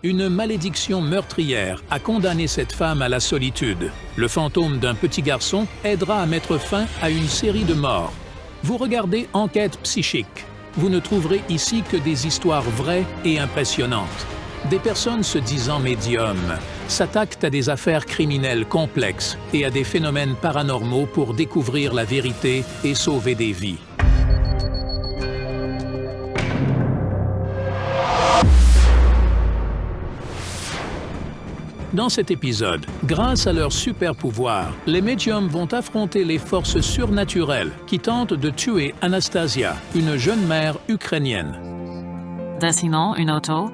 Une malédiction meurtrière a condamné cette femme à la solitude. Le fantôme d'un petit garçon aidera à mettre fin à une série de morts. Vous regardez Enquête psychique. Vous ne trouverez ici que des histoires vraies et impressionnantes. Des personnes se disant médiums s'attaquent à des affaires criminelles complexes et à des phénomènes paranormaux pour découvrir la vérité et sauver des vies. Dans cet épisode, grâce à leurs super-pouvoirs, les médiums vont affronter les forces surnaturelles qui tentent de tuer Anastasia, une jeune mère ukrainienne. Dessinons une auto.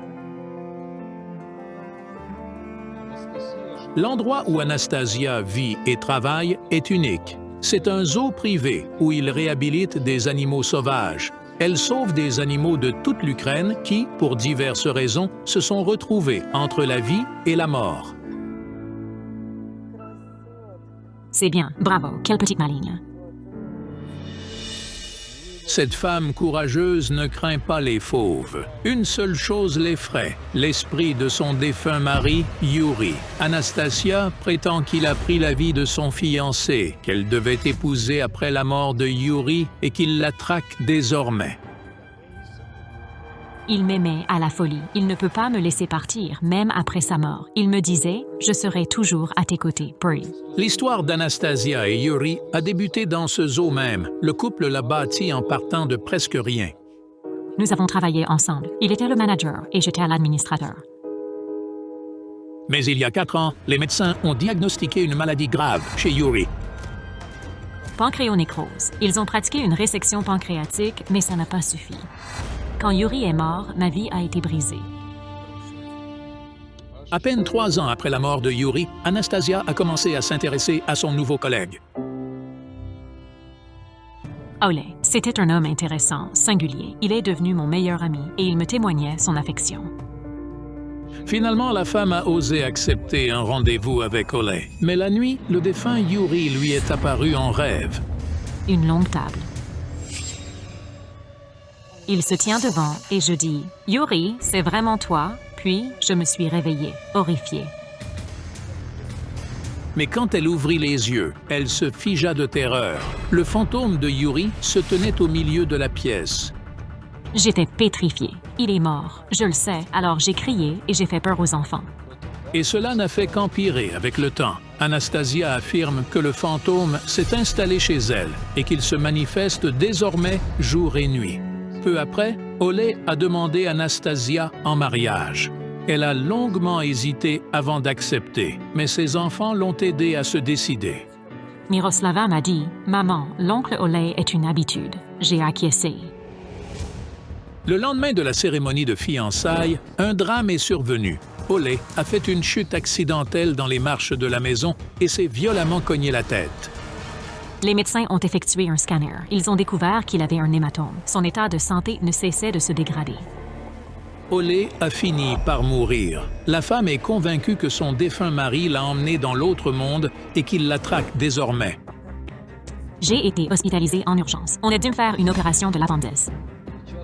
L'endroit où Anastasia vit et travaille est unique. C'est un zoo privé où il réhabilite des animaux sauvages. Elle sauve des animaux de toute l'Ukraine qui, pour diverses raisons, se sont retrouvés entre la vie et la mort. C'est bien, bravo, quelle petite maligne. Cette femme courageuse ne craint pas les fauves. Une seule chose l'effraie, l'esprit de son défunt mari, Yuri. Anastasia prétend qu'il a pris la vie de son fiancé, qu'elle devait épouser après la mort de Yuri et qu'il la traque désormais. Il m'aimait à la folie. Il ne peut pas me laisser partir, même après sa mort. Il me disait « Je serai toujours à tes côtés, Brie ». L'histoire d'Anastasia et Yuri a débuté dans ce zoo même. Le couple l'a bâti en partant de presque rien. Nous avons travaillé ensemble. Il était le manager et j'étais l'administrateur. Mais il y a 4 ans, les médecins ont diagnostiqué une maladie grave chez Yuri. Pancréonécrose. Ils ont pratiqué une résection pancréatique, mais ça n'a pas suffi. Quand Yuri est mort, ma vie a été brisée. À peine 3 ans après la mort de Yuri, Anastasia a commencé à s'intéresser à son nouveau collègue. Oleh, c'était un homme intéressant, singulier. Il est devenu mon meilleur ami et il me témoignait son affection. Finalement, la femme a osé accepter un rendez-vous avec Oleh. Mais la nuit, le défunt Yuri lui est apparu en rêve. Une longue table. Il se tient devant et je dis « Yuri, c'est vraiment toi ?» Puis, je me suis réveillée, horrifiée. Mais quand elle ouvrit les yeux, elle se figea de terreur. Le fantôme de Yuri se tenait au milieu de la pièce. J'étais pétrifiée. Il est mort, je le sais, alors j'ai crié et j'ai fait peur aux enfants. Et cela n'a fait qu'empirer avec le temps. Anastasia affirme que le fantôme s'est installé chez elle et qu'il se manifeste désormais jour et nuit. Peu après, Oleh a demandé Anastasia en mariage. Elle a longuement hésité avant d'accepter, mais ses enfants l'ont aidée à se décider. Miroslava m'a dit « Maman, l'oncle Oleh est une habitude. » J'ai acquiescé. Le lendemain de la cérémonie de fiançailles, un drame est survenu. Oleh a fait une chute accidentelle dans les marches de la maison et s'est violemment cogné la tête. Les médecins ont effectué un scanner. Ils ont découvert qu'il avait un hématome. Son état de santé ne cessait de se dégrader. Oleh a fini par mourir. La femme est convaincue que son défunt mari l'a emmenée dans l'autre monde et qu'il la traque désormais. J'ai été hospitalisée en urgence. On a dû me faire une opération de l'appendix.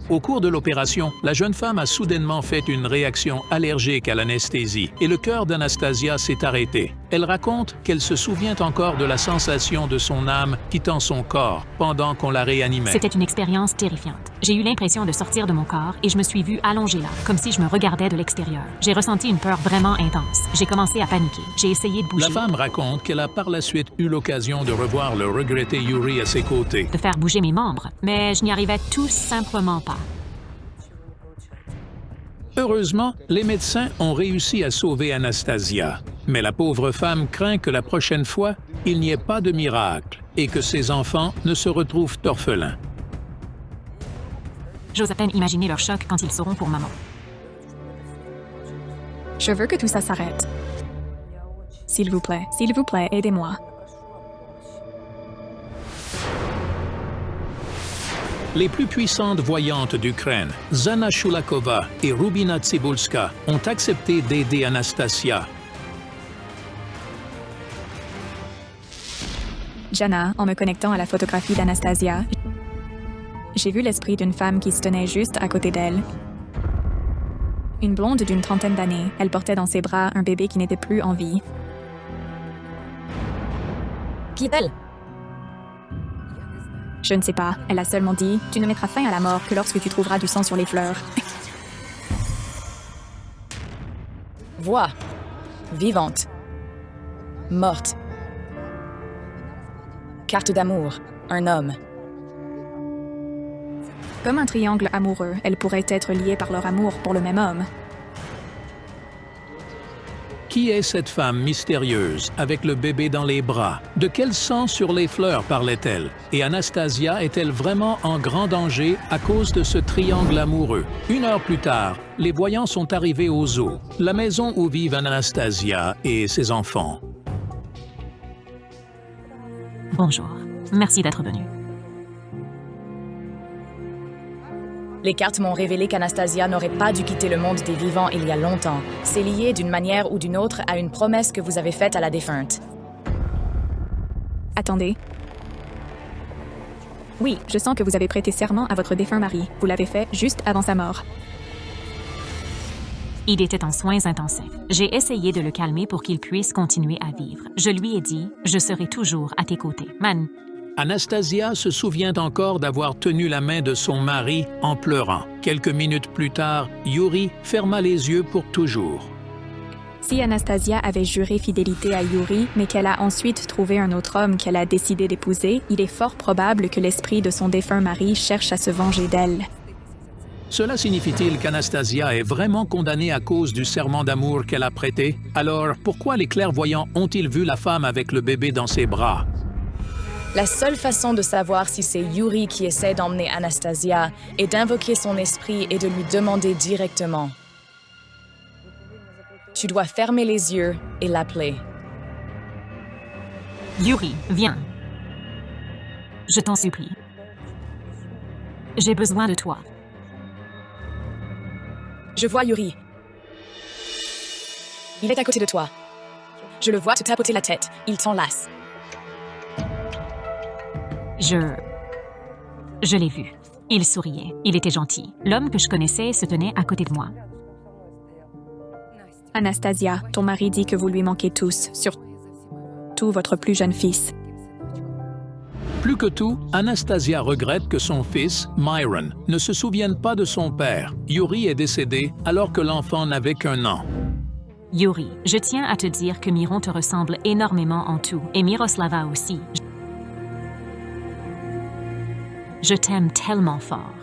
Au cours de l'opération, la jeune femme a soudainement fait une réaction allergique à l'anesthésie et le cœur d'Anastasia s'est arrêté. Elle raconte qu'elle se souvient encore de la sensation de son âme quittant son corps pendant qu'on la réanimait. C'était une expérience terrifiante. J'ai eu l'impression de sortir de mon corps et je me suis vue allongée là, comme si je me regardais de l'extérieur. J'ai ressenti une peur vraiment intense. J'ai commencé à paniquer. J'ai essayé de bouger. La femme raconte qu'elle a par la suite eu l'occasion de revoir le regretté Yuri à ses côtés. De faire bouger mes membres, mais je n'y arrivais tout simplement pas. Heureusement, les médecins ont réussi à sauver Anastasia. Mais la pauvre femme craint que la prochaine fois, il n'y ait pas de miracle et que ses enfants ne se retrouvent orphelins. J'ose à peine imaginer leur choc quand ils seront pour maman. Je veux que tout ça s'arrête. S'il vous plaît, aidez-moi. Les plus puissantes voyantes d'Ukraine, Zana Shulakova et Rubina Tsibulska, ont accepté d'aider Anastasia. Jana, en me connectant à la photographie d'Anastasia, j'ai vu l'esprit d'une femme qui se tenait juste à côté d'elle. Une blonde d'une trentaine d'années. Elle portait dans ses bras un bébé qui n'était plus en vie. Qui est-elle? Je ne sais pas. Elle a seulement dit « Tu ne mettras fin à la mort que lorsque tu trouveras du sang sur les fleurs. » Voix. Vivante. Morte. Carte d'amour. Un homme. Comme un triangle amoureux, elles pourraient être liées par leur amour pour le même homme. Qui est cette femme mystérieuse avec le bébé dans les bras? De quel sang sur les fleurs parlait-elle? Et Anastasia est-elle vraiment en grand danger à cause de ce triangle amoureux? 1 heure plus tard, les voyants sont arrivés au zoo, la maison où vivent Anastasia et ses enfants. Bonjour. Merci d'être venu. Les cartes m'ont révélé qu'Anastasia n'aurait pas dû quitter le monde des vivants il y a longtemps. C'est lié d'une manière ou d'une autre à une promesse que vous avez faite à la défunte. Attendez. Oui, je sens que vous avez prêté serment à votre défunt mari. Vous l'avez fait juste avant sa mort. Il était en soins intensifs. J'ai essayé de le calmer pour qu'il puisse continuer à vivre. Je lui ai dit « Je serai toujours à tes côtés. Man. » Anastasia se souvient encore d'avoir tenu la main de son mari en pleurant. Quelques minutes plus tard, Yuri ferma les yeux pour toujours. Si Anastasia avait juré fidélité à Yuri, mais qu'elle a ensuite trouvé un autre homme qu'elle a décidé d'épouser, il est fort probable que l'esprit de son défunt mari cherche à se venger d'elle. Cela signifie-t-il qu'Anastasia est vraiment condamnée à cause du serment d'amour qu'elle a prêté? Alors, pourquoi les clairvoyants ont-ils vu la femme avec le bébé dans ses bras? La seule façon de savoir si c'est Yuri qui essaie d'emmener Anastasia est d'invoquer son esprit et de lui demander directement. Tu dois fermer les yeux et l'appeler. Yuri, viens. Je t'en supplie. J'ai besoin de toi. Je vois Yuri. Il est à côté de toi. Je le vois te tapoter la tête. Il t'enlace. Je l'ai vu. Il souriait. Il était gentil. L'homme que je connaissais se tenait à côté de moi. Anastasia, ton mari dit que vous lui manquez tous, surtout votre plus jeune fils. Plus que tout, Anastasia regrette que son fils, Myron, ne se souvienne pas de son père. Yuri est décédé alors que l'enfant n'avait qu'1 an. Yuri, je tiens à te dire que Myron te ressemble énormément en tout, et Miroslava aussi. Je t'aime tellement fort.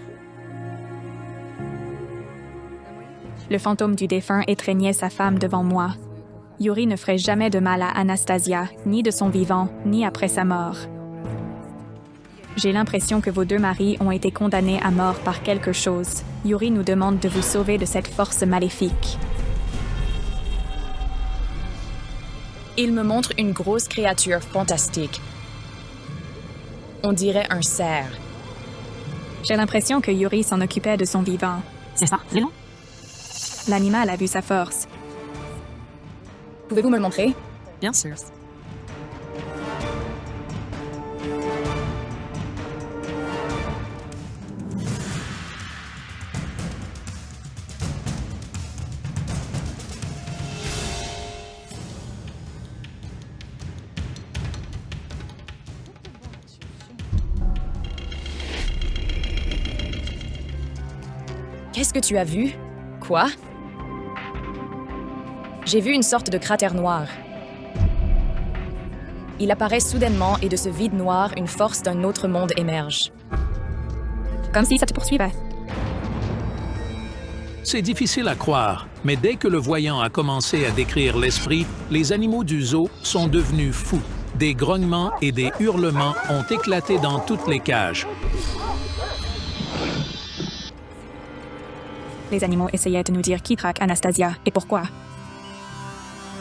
Le fantôme du défunt étreignait sa femme devant moi. Yuri ne ferait jamais de mal à Anastasia, ni de son vivant, ni après sa mort. J'ai l'impression que vos 2 maris ont été condamnés à mort par quelque chose. Yuri nous demande de vous sauver de cette force maléfique. Il me montre une grosse créature fantastique. On dirait un cerf. J'ai l'impression que Yuri s'en occupait de son vivant. C'est ça, c'est long? L'animal a vu sa force. Pouvez-vous me le montrer? Bien sûr. Qu'est-ce que tu as vu? Quoi? J'ai vu une sorte de cratère noir. Il apparaît soudainement et de ce vide noir, une force d'un autre monde émerge. Comme si ça te poursuivait. C'est difficile à croire, mais dès que le voyant a commencé à décrire l'esprit, les animaux du zoo sont devenus fous. Des grognements et des hurlements ont éclaté dans toutes les cages. Les animaux essayaient de nous dire qui traque Anastasia et pourquoi.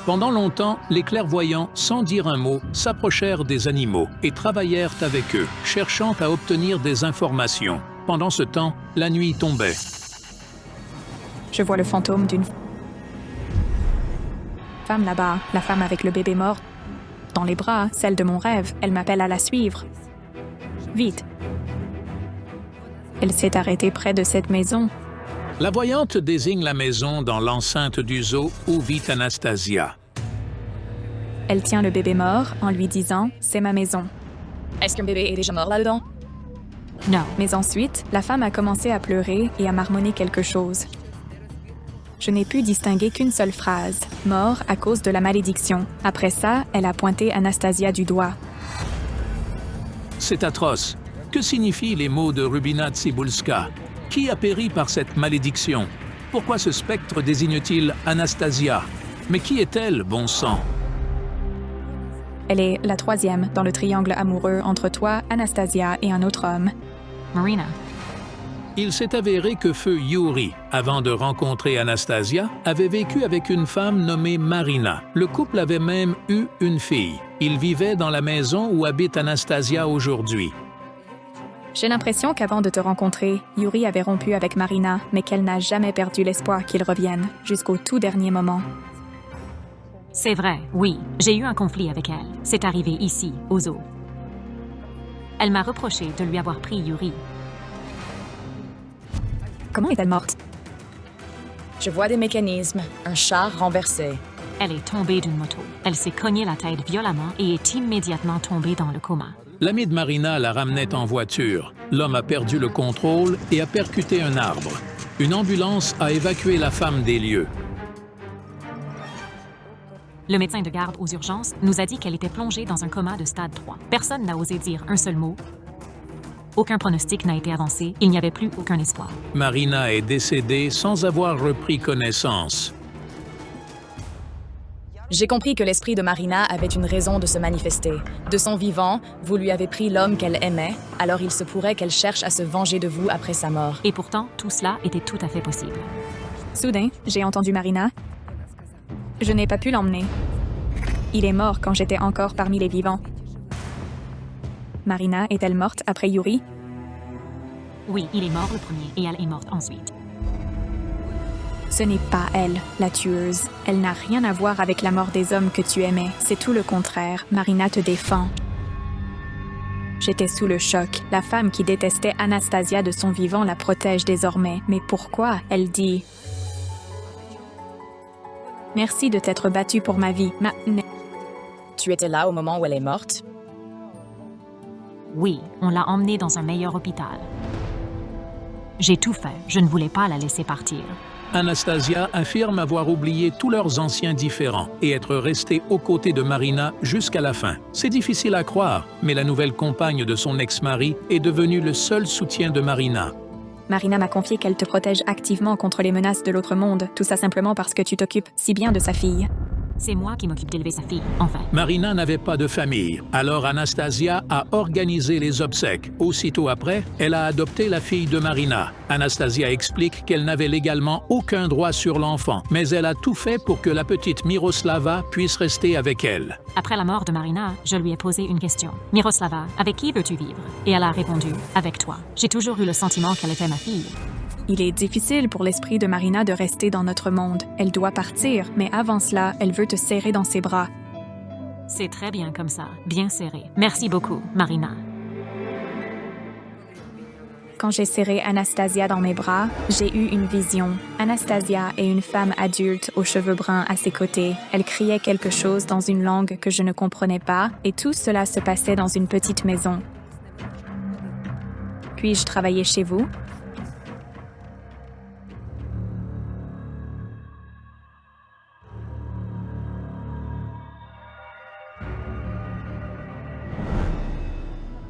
Pendant longtemps, les clairvoyants, sans dire un mot, s'approchèrent des animaux et travaillèrent avec eux, cherchant à obtenir des informations. Pendant ce temps, la nuit tombait. Je vois le fantôme d'une femme là-bas, la femme avec le bébé mort dans les bras, celle de mon rêve. Elle m'appelle à la suivre. Vite. Elle s'est arrêtée près de cette maison. La voyante désigne la maison dans l'enceinte du zoo où vit Anastasia. Elle tient le bébé mort en lui disant « C'est ma maison ». Est-ce qu'un bébé est déjà mort là-dedans? Non. Mais ensuite, la femme a commencé à pleurer et à marmonner quelque chose. Je n'ai pu distinguer qu'une seule phrase, « Mort à cause de la malédiction ». Après ça, elle a pointé Anastasia du doigt. C'est atroce. Que signifient les mots de Rubina Tsibulska? Qui a péri par cette malédiction? Pourquoi ce spectre désigne-t-il Anastasia? Mais qui est-elle, bon sang? Elle est la troisième dans le triangle amoureux entre toi, Anastasia et un autre homme. Marina. Il s'est avéré que feu Yuri, avant de rencontrer Anastasia, avait vécu avec une femme nommée Marina. Le couple avait même eu une fille. Ils vivaient dans la maison où habite Anastasia aujourd'hui. J'ai l'impression qu'avant de te rencontrer, Yuri avait rompu avec Marina, mais qu'elle n'a jamais perdu l'espoir qu'il revienne, jusqu'au tout dernier moment. C'est vrai, oui. J'ai eu un conflit avec elle. C'est arrivé ici, au zoo. Elle m'a reproché de lui avoir pris Yuri. Comment est-elle morte? Je vois des mécanismes, un char renversé. Elle est tombée d'une moto. Elle s'est cognée la tête violemment et est immédiatement tombée dans le coma. L'ami de Marina la ramenait en voiture. L'homme a perdu le contrôle et a percuté un arbre. Une ambulance a évacué la femme des lieux. Le médecin de garde aux urgences nous a dit qu'elle était plongée dans un coma de stade 3. Personne n'a osé dire un seul mot. Aucun pronostic n'a été avancé. Il n'y avait plus aucun espoir. Marina est décédée sans avoir repris connaissance. J'ai compris que l'esprit de Marina avait une raison de se manifester. De son vivant, vous lui avez pris l'homme qu'elle aimait, alors il se pourrait qu'elle cherche à se venger de vous après sa mort. Et pourtant, tout cela était tout à fait possible. Soudain, j'ai entendu Marina. Je n'ai pas pu l'emmener. Il est mort quand j'étais encore parmi les vivants. Marina est-elle morte après Yuri? Oui, il est mort le premier et elle est morte ensuite. Ce n'est pas elle, la tueuse. Elle n'a rien à voir avec la mort des hommes que tu aimais. C'est tout le contraire. Marina te défend. J'étais sous le choc. La femme qui détestait Anastasia de son vivant la protège désormais. Mais pourquoi? Elle dit... Merci de t'être battue pour ma vie. Tu étais là au moment où elle est morte? Oui, on l'a emmenée dans un meilleur hôpital. J'ai tout fait. Je ne voulais pas la laisser partir. Anastasia affirme avoir oublié tous leurs anciens différends et être restée aux côtés de Marina jusqu'à la fin. C'est difficile à croire, mais la nouvelle compagne de son ex-mari est devenue le seul soutien de Marina. Marina m'a confié qu'elle te protège activement contre les menaces de l'autre monde, tout ça simplement parce que tu t'occupes si bien de sa fille. C'est moi qui m'occupe d'élever sa fille, enfin. Marina n'avait pas de famille, alors Anastasia a organisé les obsèques. Aussitôt après, elle a adopté la fille de Marina. Anastasia explique qu'elle n'avait légalement aucun droit sur l'enfant, mais elle a tout fait pour que la petite Miroslava puisse rester avec elle. Après la mort de Marina, je lui ai posé une question. « Miroslava, avec qui veux-tu vivre? » Et elle a répondu « Avec toi. » J'ai toujours eu le sentiment qu'elle était ma fille. Il est difficile pour l'esprit de Marina de rester dans notre monde. Elle doit partir, mais avant cela, elle veut te serrer dans ses bras. C'est très bien comme ça, bien serré. Merci beaucoup, Marina. Quand j'ai serré Anastasia dans mes bras, j'ai eu une vision. Anastasia est une femme adulte aux cheveux bruns à ses côtés. Elle criait quelque chose dans une langue que je ne comprenais pas, et tout cela se passait dans une petite maison. Puis-je travailler chez vous?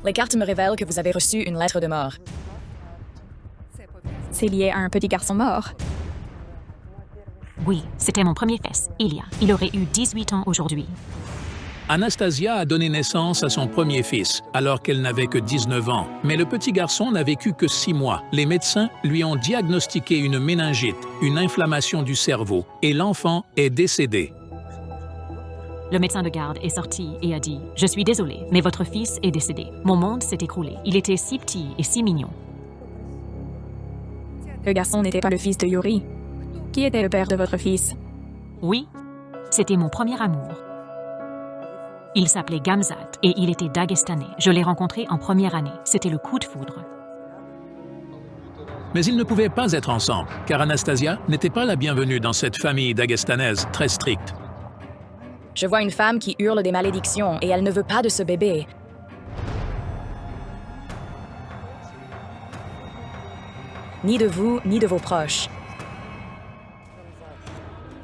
Les cartes me révèlent que vous avez reçu une lettre de mort. C'est lié à un petit garçon mort. Oui, c'était mon premier fils, Ilya. Il aurait eu 18 ans aujourd'hui. Anastasia a donné naissance à son premier fils, alors qu'elle n'avait que 19 ans. Mais le petit garçon n'a vécu que 6 mois. Les médecins lui ont diagnostiqué une méningite, une inflammation du cerveau, et l'enfant est décédé. Le médecin de garde est sorti et a dit « Je suis désolé, mais votre fils est décédé. Mon monde s'est écroulé. Il était si petit et si mignon. » Le garçon n'était pas le fils de Yuri. Qui était le père de votre fils? Oui, c'était mon premier amour. Il s'appelait Gamzat et il était daguestanais. Je l'ai rencontré en première année. C'était le coup de foudre. Mais ils ne pouvaient pas être ensemble, car Anastasia n'était pas la bienvenue dans cette famille dagestanaises très stricte. Je vois une femme qui hurle des malédictions et elle ne veut pas de ce bébé. Ni de vous, ni de vos proches.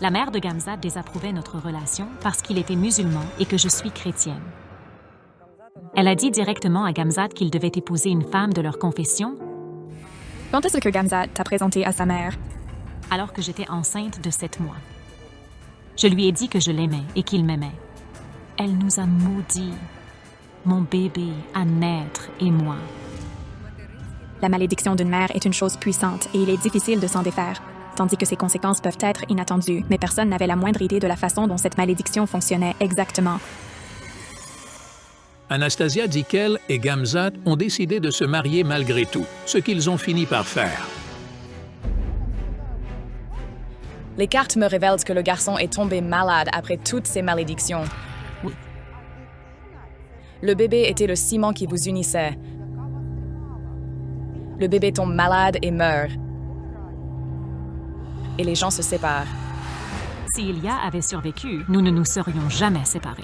La mère de Gamzat désapprouvait notre relation parce qu'il était musulman et que je suis chrétienne. Elle a dit directement à Gamzat qu'il devait épouser une femme de leur confession. Quand est-ce que Gamzat t'a présenté à sa mère? Alors que j'étais enceinte de 7 mois. Je lui ai dit que je l'aimais et qu'il m'aimait. Elle nous a maudits, mon bébé à naître et moi. La malédiction d'une mère est une chose puissante et il est difficile de s'en défaire, tandis que ses conséquences peuvent être inattendues, mais personne n'avait la moindre idée de la façon dont cette malédiction fonctionnait exactement. Anastasia dit qu'elle et Gamzat ont décidé de se marier malgré tout, ce qu'ils ont fini par faire. Les cartes me révèlent que le garçon est tombé malade après toutes ces malédictions. Oui. Le bébé était le ciment qui vous unissait. Le bébé tombe malade et meurt. Et les gens se séparent. Si Ilia avait survécu, nous ne nous serions jamais séparés.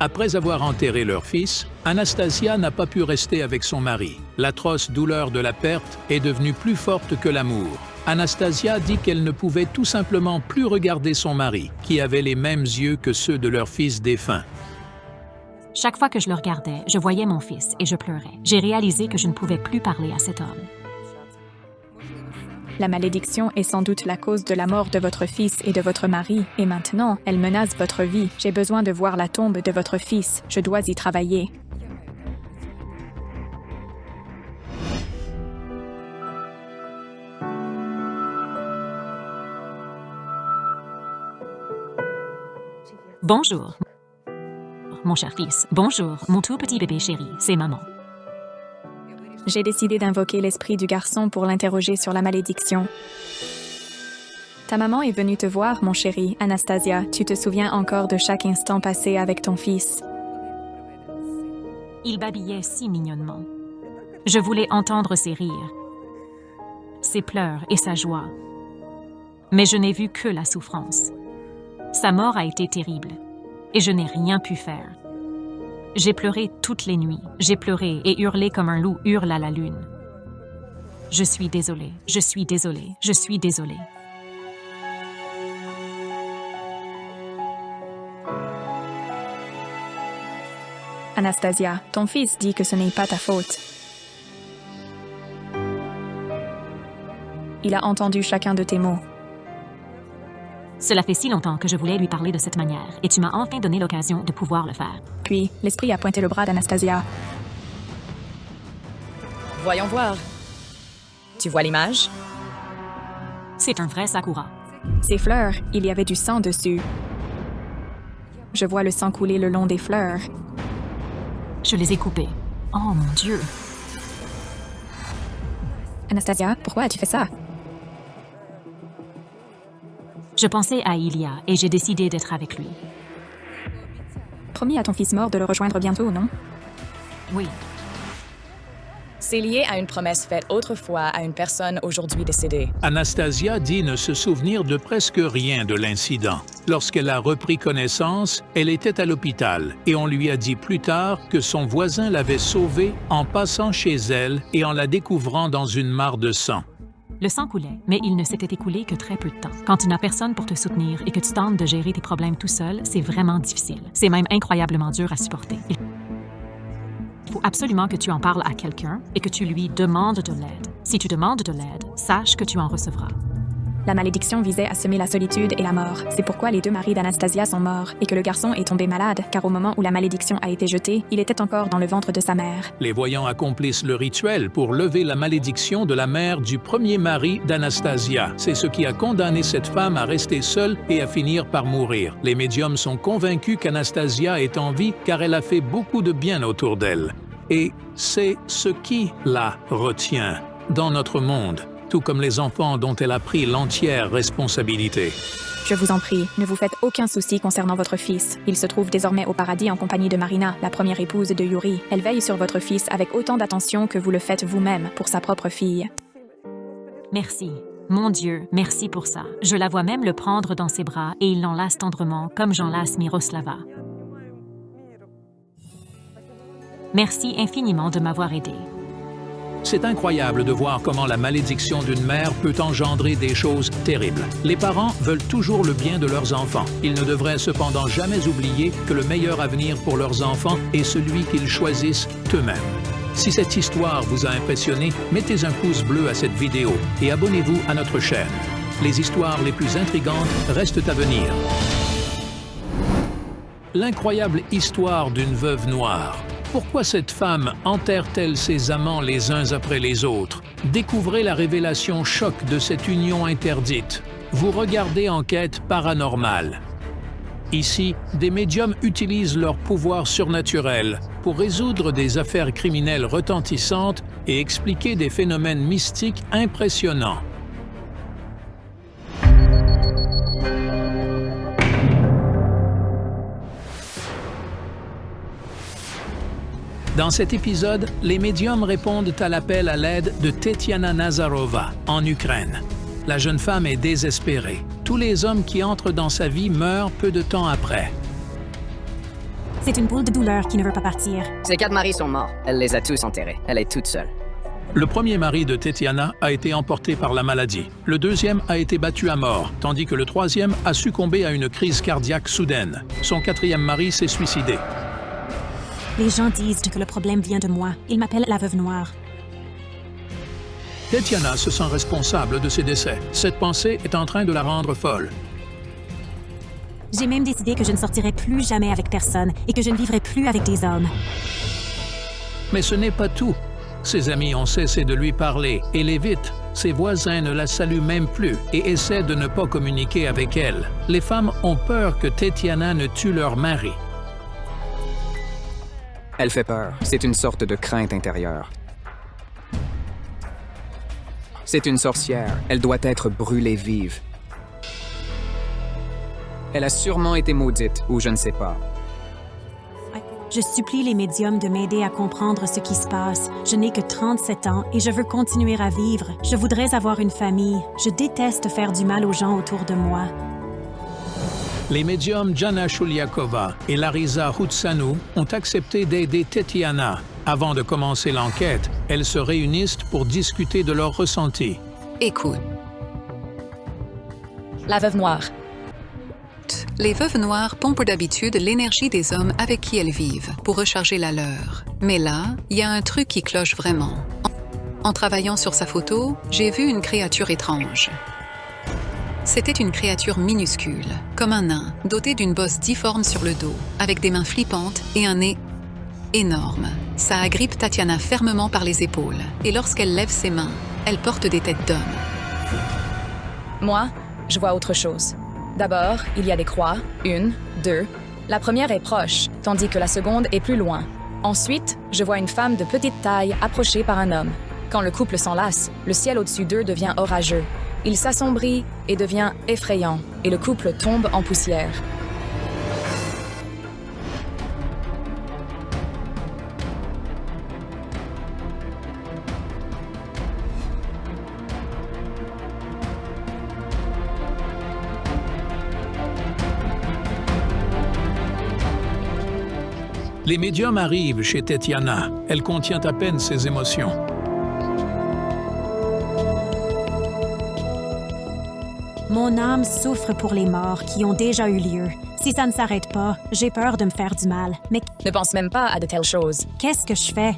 Après avoir enterré leur fils, Anastasia n'a pas pu rester avec son mari. L'atroce douleur de la perte est devenue plus forte que l'amour. Anastasia dit qu'elle ne pouvait tout simplement plus regarder son mari, qui avait les mêmes yeux que ceux de leur fils défunt. Chaque fois que je le regardais, je voyais mon fils et je pleurais. J'ai réalisé que je ne pouvais plus parler à cet homme. La malédiction est sans doute la cause de la mort de votre fils et de votre mari, et maintenant, elle menace votre vie. J'ai besoin de voir la tombe de votre fils. Je dois y travailler. Bonjour, mon cher fils. Bonjour, mon tout petit bébé chéri. C'est maman. J'ai décidé d'invoquer l'esprit du garçon pour l'interroger sur la malédiction. Ta maman est venue te voir, mon chéri. Anastasia, tu te souviens encore de chaque instant passé avec ton fils? Il babillait si mignonnement. Je voulais entendre ses rires, ses pleurs et sa joie. Mais je n'ai vu que la souffrance. Sa mort a été terrible, et je n'ai rien pu faire. J'ai pleuré toutes les nuits. J'ai pleuré et hurlé comme un loup hurle à la lune. Je suis désolée, je suis désolée, je suis désolée. Anastasia, ton fils dit que ce n'est pas ta faute. Il a entendu chacun de tes mots. Cela fait si longtemps que je voulais lui parler de cette manière, et tu m'as enfin donné l'occasion de pouvoir le faire. Puis, l'esprit a pointé le bras d'Anastasia. Voyons voir. Tu vois l'image? C'est un vrai Sakura. Ces fleurs, il y avait du sang dessus. Je vois le sang couler le long des fleurs. Je les ai coupées. Oh mon Dieu! Anastasia, pourquoi as-tu fait ça? Je pensais à Ilia et j'ai décidé d'être avec lui. Promis à ton fils mort de le rejoindre bientôt, non? Oui. C'est lié à une promesse faite autrefois à une personne aujourd'hui décédée. Anastasia dit ne se souvenir de presque rien de l'incident. Lorsqu'elle a repris connaissance, elle était à l'hôpital et on lui a dit plus tard que son voisin l'avait sauvée en passant chez elle et en la découvrant dans une mare de sang. Le sang coulait, mais il ne s'était écoulé que très peu de temps. Quand tu n'as personne pour te soutenir et que tu tentes de gérer tes problèmes tout seul, c'est vraiment difficile. C'est même incroyablement dur à supporter. Il faut absolument que tu en parles à quelqu'un et que tu lui demandes de l'aide. Si tu demandes de l'aide, sache que tu en recevras. La malédiction visait à semer la solitude et la mort. C'est pourquoi les deux maris d'Anastasia sont morts et que le garçon est tombé malade, car au moment où la malédiction a été jetée, il était encore dans le ventre de sa mère. Les voyants accomplissent le rituel pour lever la malédiction de la mère du premier mari d'Anastasia. C'est ce qui a condamné cette femme à rester seule et à finir par mourir. Les médiums sont convaincus qu'Anastasia est en vie car elle a fait beaucoup de bien autour d'elle. Et c'est ce qui la retient dans notre monde, tout comme les enfants dont elle a pris l'entière responsabilité. Je vous en prie, ne vous faites aucun souci concernant votre fils. Il se trouve désormais au paradis en compagnie de Marina, la première épouse de Yuri. Elle veille sur votre fils avec autant d'attention que vous le faites vous-même pour sa propre fille. Merci. Mon Dieu, merci pour ça. Je la vois même le prendre dans ses bras et il l'enlace tendrement comme j'enlace Miroslava. Merci infiniment de m'avoir aidé. C'est incroyable de voir comment la malédiction d'une mère peut engendrer des choses terribles. Les parents veulent toujours le bien de leurs enfants. Ils ne devraient cependant jamais oublier que le meilleur avenir pour leurs enfants est celui qu'ils choisissent eux-mêmes. Si cette histoire vous a impressionné, mettez un pouce bleu à cette vidéo et abonnez-vous à notre chaîne. Les histoires les plus intrigantes restent à venir. L'incroyable histoire d'une veuve noire. Pourquoi cette femme enterre-t-elle ses amants les uns après les autres? Découvrez la révélation choc de cette union interdite. Vous regardez Enquête paranormale. Ici, des médiums utilisent leur pouvoir surnaturel pour résoudre des affaires criminelles retentissantes et expliquer des phénomènes mystiques impressionnants. Dans cet épisode, les médiums répondent à l'appel à l'aide de Tetiana Nazarova, en Ukraine. La jeune femme est désespérée. Tous les hommes qui entrent dans sa vie meurent peu de temps après. C'est une boule de douleur qui ne veut pas partir. Ses 4 maris sont morts. Elle les a tous enterrés. Elle est toute seule. Le premier mari de Tetiana a été emporté par la maladie. Le deuxième a été battu à mort, tandis que le troisième a succombé à une crise cardiaque soudaine. Son quatrième mari s'est suicidé. Les gens disent que le problème vient de moi. Ils m'appellent la veuve noire. Tetiana se sent responsable de ses décès. Cette pensée est en train de la rendre folle. J'ai même décidé que je ne sortirai plus jamais avec personne et que je ne vivrai plus avec des hommes. Mais ce n'est pas tout. Ses amis ont cessé de lui parler et l'évitent. Ses voisins ne la saluent même plus et essaient de ne pas communiquer avec elle. Les femmes ont peur que Tetiana ne tue leur mari. Elle fait peur. C'est une sorte de crainte intérieure. C'est une sorcière. Elle doit être brûlée vive. Elle a sûrement été maudite, ou je ne sais pas. Je supplie les médiums de m'aider à comprendre ce qui se passe. Je n'ai que 37 ans et je veux continuer à vivre. Je voudrais avoir une famille. Je déteste faire du mal aux gens autour de moi. Les médiums Jana Shuliakova et Larisa Hutsanou ont accepté d'aider Tetiana. Avant de commencer l'enquête, elles se réunissent pour discuter de leurs ressentis. Écoute, La veuve noire. les veuves noires pompent d'habitude l'énergie des hommes avec qui elles vivent pour recharger la leur. Mais là, il y a un truc qui cloche vraiment. En travaillant sur sa photo, j'ai vu une créature étrange. C'était une créature minuscule, comme un nain, dotée d'une bosse difforme sur le dos, avec des mains flippantes et un nez énorme. Ça agrippe Tatiana fermement par les épaules, et lorsqu'elle lève ses mains, elle porte des têtes d'hommes. Moi, je vois autre chose. D'abord, il y a des croix, 1, 2. La première est proche, tandis que la seconde est plus loin. Ensuite, je vois une femme de petite taille approchée par un homme. Quand le couple s'enlace, le ciel au-dessus d'eux devient orageux. Il s'assombrit et devient effrayant, et le couple tombe en poussière. Les médiums arrivent chez Tetiana. Elle contient à peine ses émotions. Mon âme souffre pour les morts qui ont déjà eu lieu. Si ça ne s'arrête pas, j'ai peur de me faire du mal. Mais Ne pense même pas à de telles choses. qu'est-ce que je fais?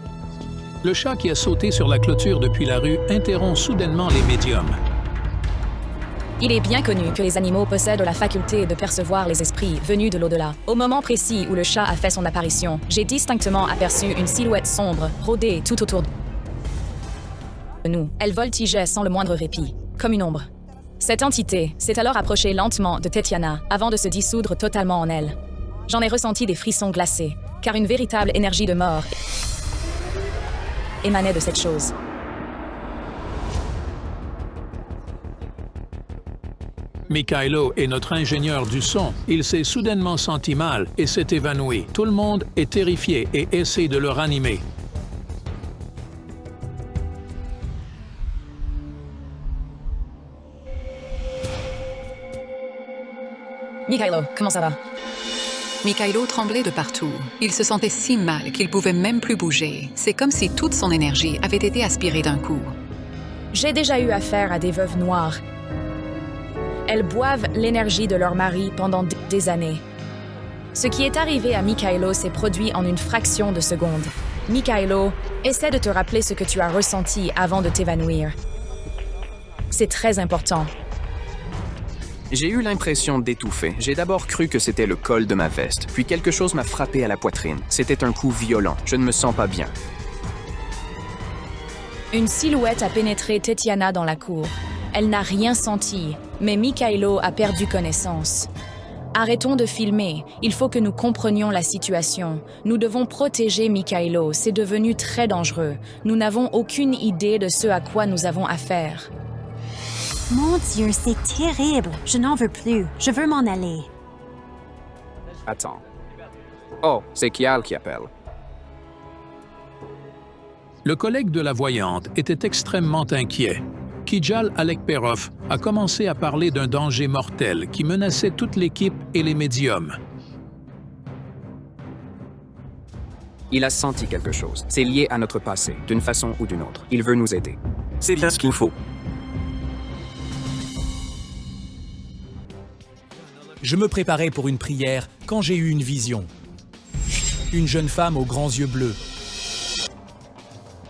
Le chat qui a sauté sur la clôture depuis la rue interrompt soudainement les médiums. Il est bien connu que les animaux possèdent la faculté de percevoir les esprits venus de l'au-delà. Au moment précis où le chat a fait son apparition, j'ai distinctement aperçu une silhouette sombre rôder tout autour de nous. Elle voltigeait sans le moindre répit, comme une ombre. Cette entité s'est alors approchée lentement de Tetiana avant de se dissoudre totalement en elle. J'en ai ressenti des frissons glacés, car une véritable énergie de mort émanait de cette chose. Mikhailo est notre ingénieur du son. Il s'est soudainement senti mal et s'est évanoui. Tout le monde est terrifié et essaie de le ranimer. Mikhailo, comment ça va? Mikhailo tremblait de partout. Il se sentait si mal qu'il pouvait même plus bouger. C'est comme si toute son énergie avait été aspirée d'un coup. J'ai déjà eu affaire à des veuves noires. Elles boivent l'énergie de leur mari pendant des années. Ce qui est arrivé à Mikhailo s'est produit en une fraction de seconde. Mikhailo, essaie de te rappeler ce que tu as ressenti avant de t'évanouir. C'est très important. J'ai eu l'impression d'étouffer. J'ai d'abord cru que c'était le col de ma veste, puis quelque chose m'a frappé à la poitrine. C'était un coup violent. Je ne me sens pas bien. Une silhouette a pénétré Tetiana dans la cour. Elle n'a rien senti, mais Mikhailo a perdu connaissance. Arrêtons de filmer. Il faut que nous comprenions la situation. Nous devons protéger Mikhailo. C'est devenu très dangereux. Nous n'avons aucune idée de ce à quoi nous avons affaire. Mon Dieu, c'est terrible. Je n'en veux plus. Je veux m'en aller. Attends. Oh, c'est Kial qui appelle. Le collègue de la voyante était extrêmement inquiet. Kijal Alekperov a commencé à parler d'un danger mortel qui menaçait toute l'équipe et les médiums. Il a senti quelque chose. C'est lié à notre passé, d'une façon ou d'une autre. Il veut nous aider. C'est bien ce qu'il faut. Je me préparais pour une prière quand j'ai eu une vision. Une jeune femme aux grands yeux bleus.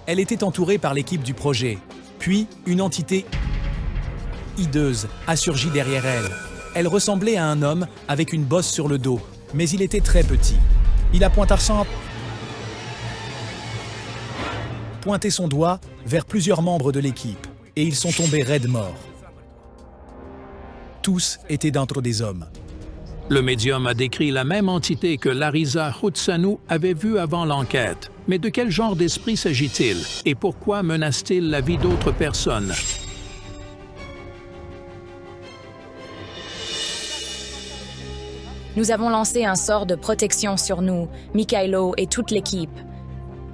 Elle était entourée par l'équipe du projet. Puis, une entité hideuse a surgi derrière elle. Elle ressemblait à un homme avec une bosse sur le dos, mais il était très petit. Il a pointé son doigt vers plusieurs membres de l'équipe, et ils sont tombés raides morts. Tous étaient d'entre des hommes. Le médium a décrit la même entité que Larisa Khoutssanou avait vue avant l'enquête. Mais de quel genre d'esprit s'agit-il et pourquoi menace-t-il la vie d'autres personnes? Nous avons lancé un sort de protection sur nous, Mikhailo et toute l'équipe.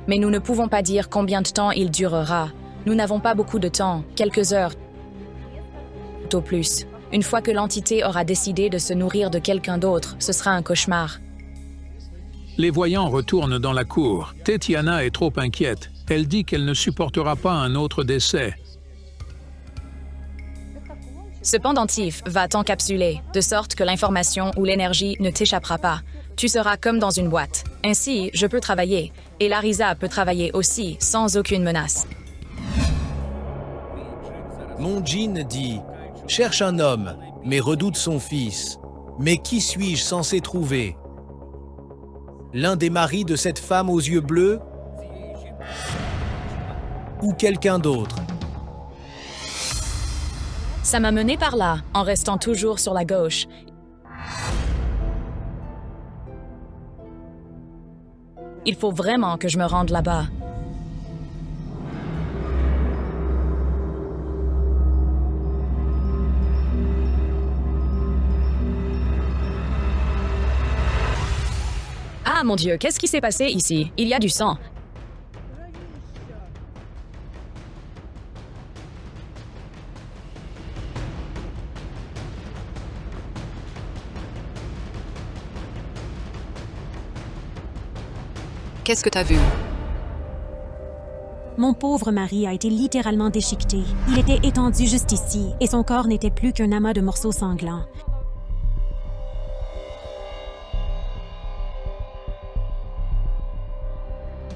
Mais nous ne pouvons pas dire combien de temps il durera. Nous n'avons pas beaucoup de temps, quelques heures, tout au plus. Une fois que l'entité aura décidé de se nourrir de quelqu'un d'autre, ce sera un cauchemar. Les voyants retournent dans la cour. Tetiana est trop inquiète. Elle dit qu'elle ne supportera pas un autre décès. Ce pendentif va t'encapsuler, de sorte que l'information ou l'énergie ne t'échappera pas. Tu seras comme dans une boîte. Ainsi, je peux travailler. Et Larisa peut travailler aussi, sans aucune menace. Mon djinn dit « Cherche un homme, mais redoute son fils. Mais qui suis-je censé trouver? L'un des maris de cette femme aux yeux bleus? Ou quelqu'un d'autre? » Ça m'a mené par là, en restant toujours sur la gauche. Il faut vraiment que je me rende là-bas. Ah mon Dieu, qu'est-ce qui s'est passé ici? Il y a du sang. Qu'est-ce que t'as vu? Mon pauvre mari a été littéralement déchiqueté. Il était étendu juste ici, et son corps n'était plus qu'un amas de morceaux sanglants.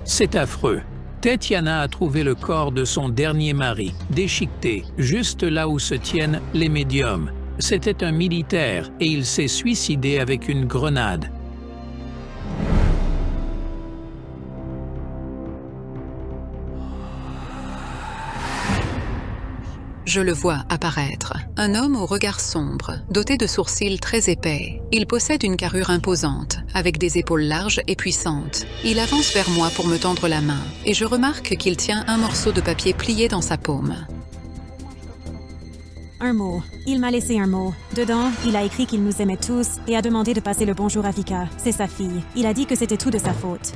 C'est affreux. Tetiana a trouvé le corps de son dernier mari, déchiqueté, juste là où se tiennent les médiums. C'était un militaire et il s'est suicidé avec une grenade. Je le vois apparaître. Un homme au regard sombre, doté de sourcils très épais. Il possède une carrure imposante, avec des épaules larges et puissantes. Il avance vers moi pour me tendre la main, et je remarque qu'il tient un morceau de papier plié dans sa paume. Un mot. Il m'a laissé un mot. Dedans, il a écrit qu'il nous aimait tous et a demandé de passer le bonjour à Vika. C'est sa fille. Il a dit que c'était tout de sa faute.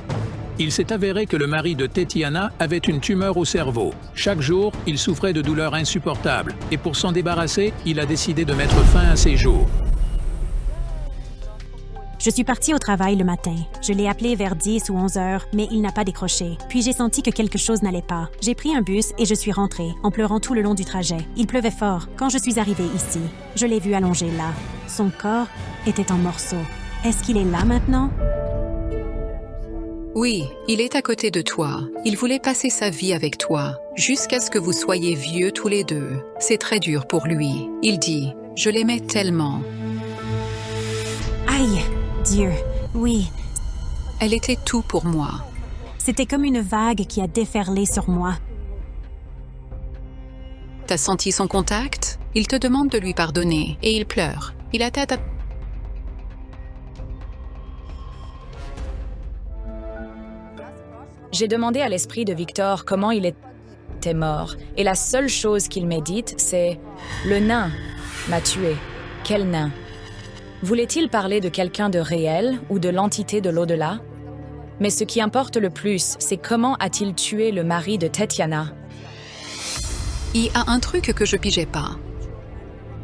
Il s'est avéré que le mari de Tetiana avait une tumeur au cerveau. Chaque jour, il souffrait de douleurs insupportables. Et pour s'en débarrasser, il a décidé de mettre fin à ses jours. Je suis partie au travail le matin. Je l'ai appelé vers 10 ou 11 heures, mais il n'a pas décroché. Puis j'ai senti que quelque chose n'allait pas. J'ai pris un bus et je suis rentrée, en pleurant tout le long du trajet. Il pleuvait fort. Quand je suis arrivée ici, je l'ai vu allongé là. Son corps était en morceaux. Est-ce qu'il est là maintenant? Oui, il est à côté de toi. Il voulait passer sa vie avec toi, jusqu'à ce que vous soyez vieux tous les deux. C'est très dur pour lui. Il dit « Je l'aimais tellement ». Aïe! Dieu, oui. Elle était tout pour moi. C'était comme une vague qui a déferlé sur moi. T'as senti son contact? Il te demande de lui pardonner et il pleure. Il a tête à... J'ai demandé à l'esprit de Victor comment il était mort, et la seule chose qu'il m'ait dite, c'est « Le nain m'a tué. Quel nain ?» Voulait-il parler de quelqu'un de réel ou de l'entité de l'au-delà? Mais ce qui importe le plus, c'est comment a-t-il tué le mari de Tetiana? Il y a un truc que je pigeais pas.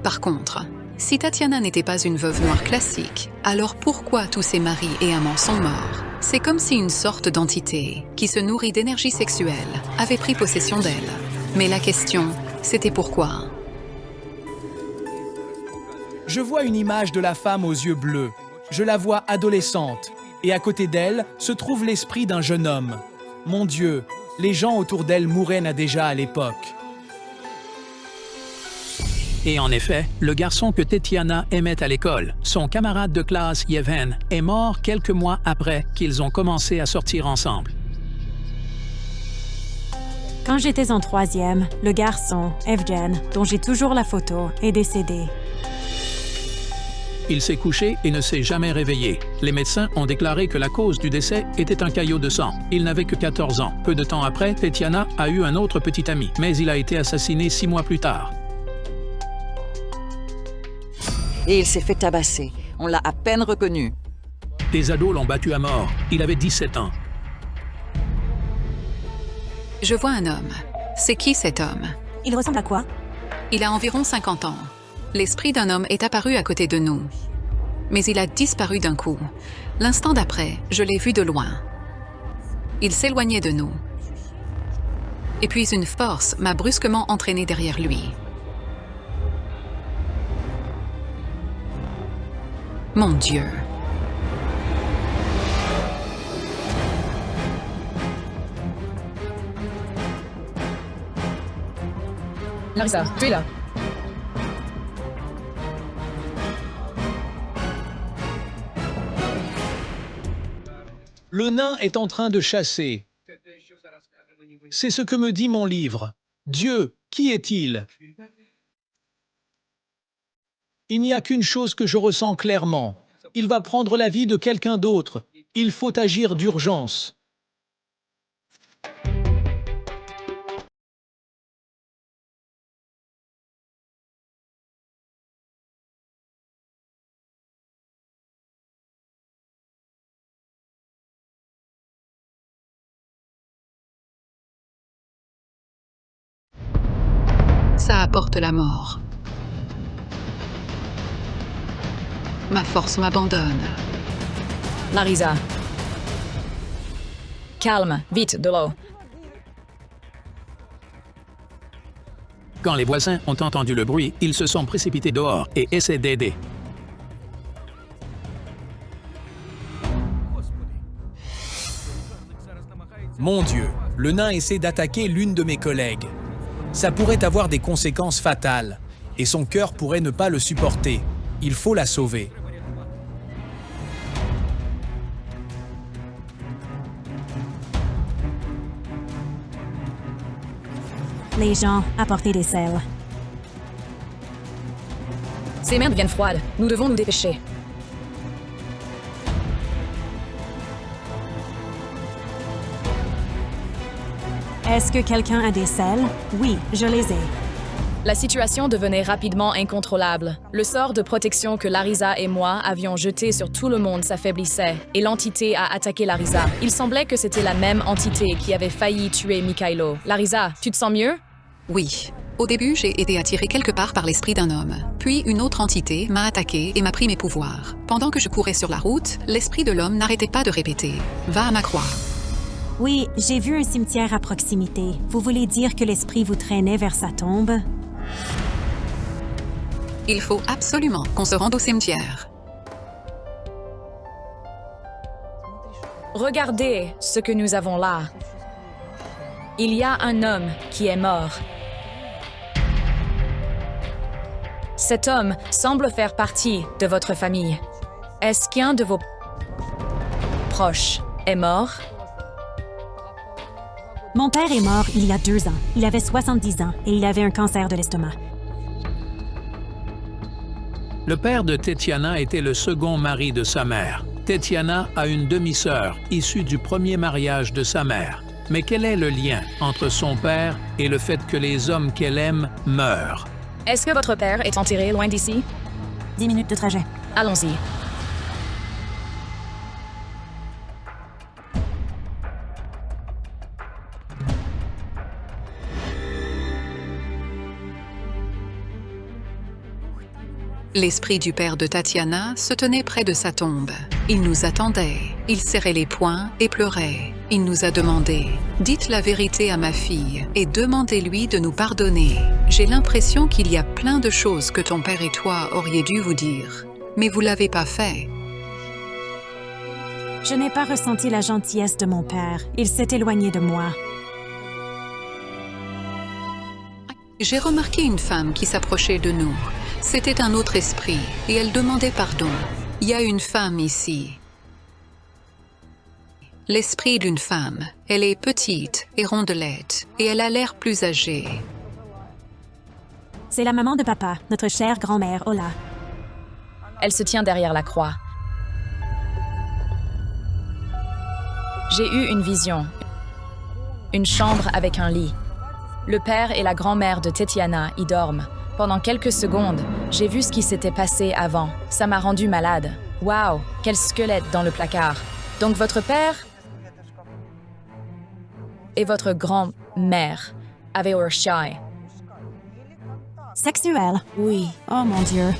Par contre, si Tatiana n'était pas une veuve noire classique, alors pourquoi tous ses maris et amants sont morts? C'est comme si une sorte d'entité, qui se nourrit d'énergie sexuelle, avait pris possession d'elle. Mais la question, c'était pourquoi? Je vois une image de la femme aux yeux bleus. Je la vois adolescente. Et à côté d'elle se trouve l'esprit d'un jeune homme. Mon Dieu, les gens autour d'elle mouraient déjà à l'époque. Et en effet, le garçon que Tetiana aimait à l'école, son camarade de classe Yevhen, est mort quelques mois après qu'ils ont commencé à sortir ensemble. Quand j'étais en 3e, le garçon, Evgen, dont j'ai toujours la photo, est décédé. Il s'est couché et ne s'est jamais réveillé. Les médecins ont déclaré que la cause du décès était un caillot de sang. Il n'avait que 14 ans. Peu de temps après, Tetiana a eu un autre petit ami, mais il a été assassiné 6 mois plus tard. Et il s'est fait tabasser. On l'a à peine reconnu. Des ados l'ont battu à mort. Il avait 17 ans. Je vois un homme. C'est qui cet homme? Il ressemble à quoi? Il a environ 50 ans. L'esprit d'un homme est apparu à côté de nous. Mais il a disparu d'un coup. L'instant d'après, je l'ai vu de loin. Il s'éloignait de nous. Et puis une force m'a brusquement entraîné derrière lui. Mon Dieu! Larissa, tu es là. Le nain est en train de chasser. C'est ce que me dit mon livre. Dieu, qui est-il? Il n'y a qu'une chose que je ressens clairement. Il va prendre la vie de quelqu'un d'autre. Il faut agir d'urgence. Ça apporte la mort. Ma force m'abandonne. Larissa. Calme, vite, de l'eau. Quand les voisins ont entendu le bruit, ils se sont précipités dehors et essaient d'aider. Mon Dieu, le nain essaie d'attaquer l'une de mes collègues. Ça pourrait avoir des conséquences fatales, et son cœur pourrait ne pas le supporter. Il faut la sauver. Les gens, apportez des sels. Ces mains deviennent froides. Nous devons nous dépêcher. Est-ce que quelqu'un a des sels? Oui, je les ai. La situation devenait rapidement incontrôlable. Le sort de protection que Larissa et moi avions jeté sur tout le monde s'affaiblissait, et l'entité a attaqué Larissa. Il semblait que c'était la même entité qui avait failli tuer Mikhailo. Larissa, tu te sens mieux? Oui, Au début, j'ai été attirée quelque part par l'esprit d'un homme. Puis une autre entité m'a attaquée et m'a pris mes pouvoirs. Pendant que je courais sur la route, l'esprit de l'homme n'arrêtait pas de répéter « Va à ma croix ». Oui, j'ai vu un cimetière à proximité. Vous voulez dire que l'esprit vous traînait vers sa tombe? Il faut absolument qu'on se rende au cimetière. Regardez ce que nous avons là. Il y a un homme qui est mort. Cet homme semble faire partie de votre famille. Est-ce qu'un de vos proches est mort? Mon père est mort il y a 2 ans. Il avait 70 ans et il avait un cancer de l'estomac. Le père de Tetiana était le second mari de sa mère. Tetiana a une demi-sœur issue du premier mariage de sa mère. Mais quel est le lien entre son père et le fait que les hommes qu'elle aime meurent? Est-ce que votre père est enterré loin d'ici? 10 minutes de trajet. Allons-y. L'esprit du père de Tatiana se tenait près de sa tombe. Il nous attendait. Il serrait les poings et pleurait. Il nous a demandé « Dites la vérité à ma fille et demandez-lui de nous pardonner. J'ai l'impression qu'il y a plein de choses que ton père et toi auriez dû vous dire, mais vous l'avez pas fait. » Je n'ai pas ressenti la gentillesse de mon père. Il s'est éloigné de moi. J'ai remarqué une femme qui s'approchait de nous. C'était un autre esprit et elle demandait pardon. Il y a une femme ici. L'esprit d'une femme. Elle est petite et rondelette et elle a l'air plus âgée. C'est la maman de papa, notre chère grand-mère Ola. Elle se tient derrière la croix. J'ai eu une vision. Une chambre avec un lit. Le père et la grand-mère de Tetiana y dorment. Pendant quelques secondes, j'ai vu ce qui s'était passé avant. Ça m'a rendu malade. Waouh, quel squelette dans le placard. Donc votre père et votre grand-mère avaient un chat. Sexuel? Oui. Oh mon Dieu.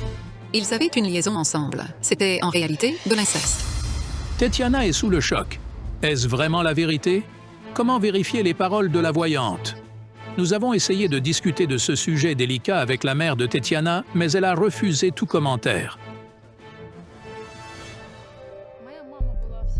Ils avaient une liaison ensemble. C'était en réalité de l'inceste. Tetiana est sous le choc. Est-ce vraiment la vérité? Comment vérifier les paroles de la voyante? Nous avons essayé de discuter de ce sujet délicat avec la mère de Tetiana, mais elle a refusé tout commentaire.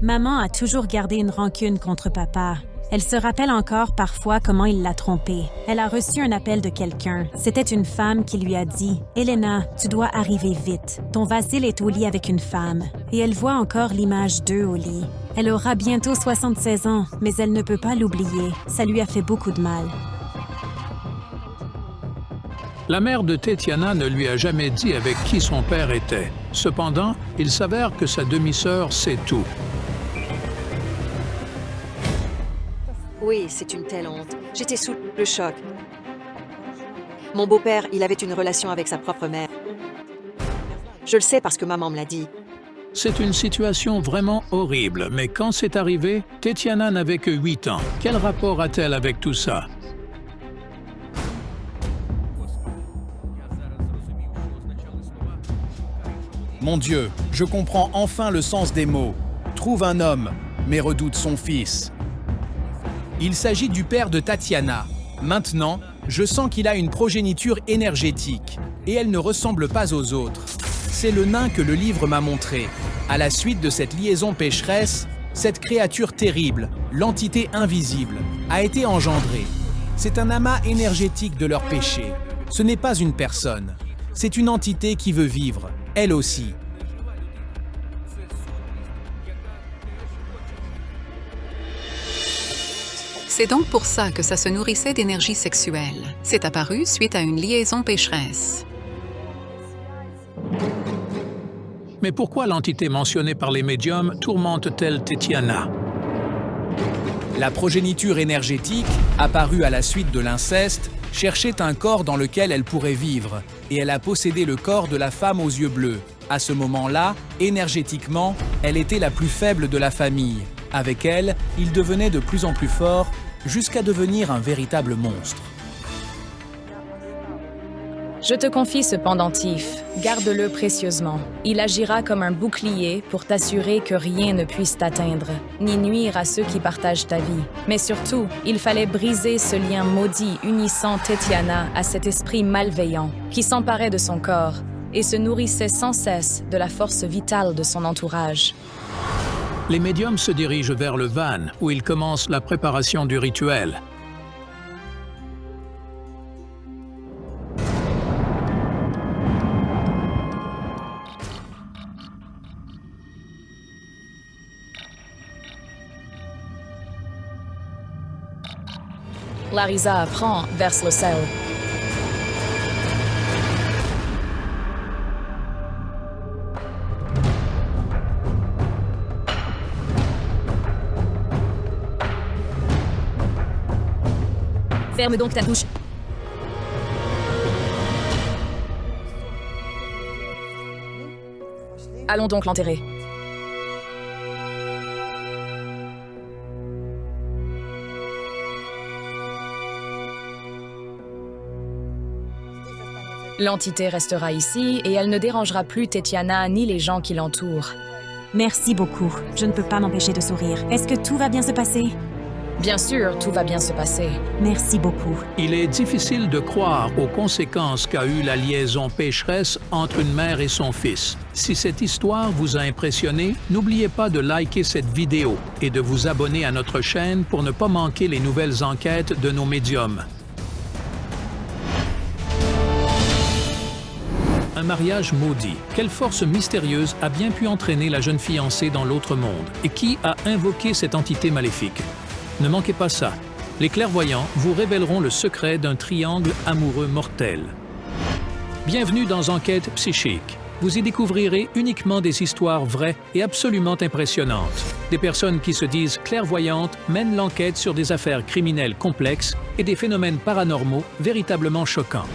Maman a toujours gardé une rancune contre papa. Elle se rappelle encore parfois comment il l'a trompée. Elle a reçu un appel de quelqu'un. C'était une femme qui lui a dit « Elena, tu dois arriver vite. Ton Vasile est au lit avec une femme. » Et elle voit encore l'image d'eux au lit. Elle aura bientôt 76 ans, mais elle ne peut pas l'oublier. Ça lui a fait beaucoup de mal. La mère de Tetiana ne lui a jamais dit avec qui son père était. Cependant, il s'avère que sa demi-sœur sait tout. Oui, c'est une telle honte. J'étais sous le choc. Mon beau-père, il avait une relation avec sa propre mère. Je le sais parce que maman me l'a dit. C'est une situation vraiment horrible, mais quand c'est arrivé, Tetiana n'avait que 8 ans. Quel rapport a-t-elle avec tout ça? Mon Dieu, je comprends enfin le sens des mots. Trouve un homme, mais redoute son fils. Il s'agit du père de Tatiana. Maintenant, je sens qu'il a une progéniture énergétique, et elle ne ressemble pas aux autres. C'est le nain que le livre m'a montré. À la suite de cette liaison pécheresse, cette créature terrible, l'entité invisible, a été engendrée. C'est un amas énergétique de leur péché. Ce n'est pas une personne. C'est une entité qui veut vivre, elle aussi. C'est donc pour ça que ça se nourrissait d'énergie sexuelle. C'est apparu suite à une liaison pécheresse. Mais pourquoi l'entité mentionnée par les médiums tourmente-t-elle Tetiana? La progéniture énergétique, apparue à la suite de l'inceste, cherchait un corps dans lequel elle pourrait vivre, et elle a possédé le corps de la femme aux yeux bleus. À ce moment-là, énergétiquement, elle était la plus faible de la famille. Avec elle, il devenait de plus en plus fort, jusqu'à devenir un véritable monstre. Je te confie ce pendentif. Garde-le précieusement. Il agira comme un bouclier pour t'assurer que rien ne puisse t'atteindre, ni nuire à ceux qui partagent ta vie. Mais surtout, il fallait briser ce lien maudit unissant Tetiana à cet esprit malveillant qui s'emparait de son corps et se nourrissait sans cesse de la force vitale de son entourage. Les médiums se dirigent vers le van, où ils commencent la préparation du rituel. Larisa apprend, verse le sel. Ferme donc ta bouche. Allons donc l'enterrer. L'entité restera ici et elle ne dérangera plus Tetiana ni les gens qui l'entourent. Merci beaucoup. Je ne peux pas m'empêcher de sourire. Est-ce que tout va bien se passer? Bien sûr, tout va bien se passer. Merci beaucoup. Il est difficile de croire aux conséquences qu'a eu la liaison pécheresse entre une mère et son fils. Si cette histoire vous a impressionné, n'oubliez pas de liker cette vidéo et de vous abonner à notre chaîne pour ne pas manquer les nouvelles enquêtes de nos médiums. Un mariage maudit. Quelle force mystérieuse a bien pu entraîner la jeune fiancée dans l'autre monde? Et qui a invoqué cette entité maléfique? Ne manquez pas ça. Les clairvoyants vous révéleront le secret d'un triangle amoureux mortel. Bienvenue dans Enquête psychique. Vous y découvrirez uniquement des histoires vraies et absolument impressionnantes. Des personnes qui se disent clairvoyantes mènent l'enquête sur des affaires criminelles complexes et des phénomènes paranormaux véritablement choquants.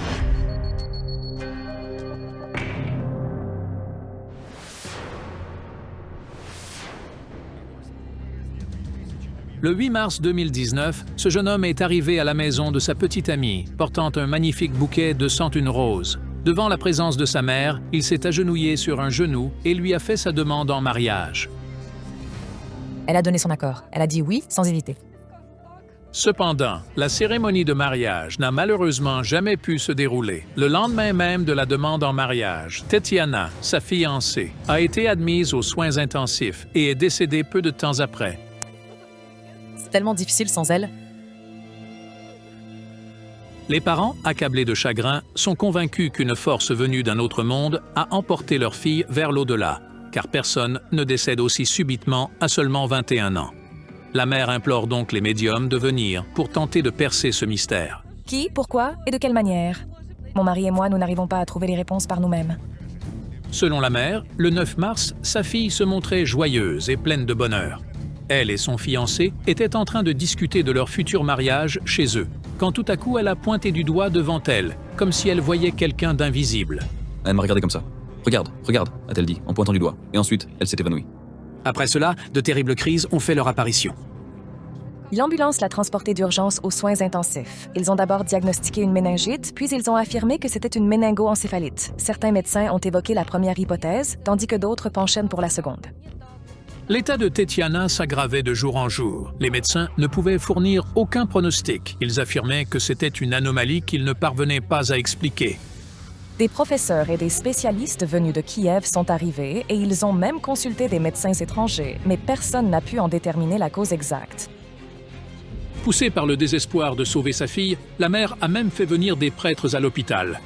Le 8 mars 2019, ce jeune homme est arrivé à la maison de sa petite amie, portant un magnifique bouquet de 101 roses. Devant la présence de sa mère, il s'est agenouillé sur un genou et lui a fait sa demande en mariage. Elle a donné son accord. Elle a dit oui sans hésiter. Cependant, la cérémonie de mariage n'a malheureusement jamais pu se dérouler. Le lendemain même de la demande en mariage, Tetiana, sa fiancée, a été admise aux soins intensifs et est décédée peu de temps après. C'est tellement difficile sans elle. Les parents, accablés de chagrin, sont convaincus qu'une force venue d'un autre monde a emporté leur fille vers l'au-delà, car personne ne décède aussi subitement à seulement 21 ans. La mère implore donc les médiums de venir pour tenter de percer ce mystère. Qui, pourquoi et de quelle manière? Mon mari et moi, nous n'arrivons pas à trouver les réponses par nous-mêmes. Selon la mère, le 9 mars, sa fille se montrait joyeuse et pleine de bonheur. Elle et son fiancé étaient en train de discuter de leur futur mariage chez eux, quand tout à coup elle a pointé du doigt devant elle, comme si elle voyait quelqu'un d'invisible. Elle m'a regardé comme ça. Regarde, regarde, a-t-elle dit, en pointant du doigt. Et ensuite, elle s'est évanouie. Après cela, de terribles crises ont fait leur apparition. L'ambulance l'a transporté d'urgence aux soins intensifs. Ils ont d'abord diagnostiqué une méningite, puis ils ont affirmé que c'était une méningo-encéphalite. Certains médecins ont évoqué la première hypothèse, tandis que d'autres penchaient pour la seconde. L'état de Tetiana s'aggravait de jour en jour. Les médecins ne pouvaient fournir aucun pronostic. Ils affirmaient que c'était une anomalie qu'ils ne parvenaient pas à expliquer. Des professeurs et des spécialistes venus de Kiev sont arrivés et ils ont même consulté des médecins étrangers, mais personne n'a pu en déterminer la cause exacte. Poussée par le désespoir de sauver sa fille, la mère a même fait venir des prêtres à l'hôpital.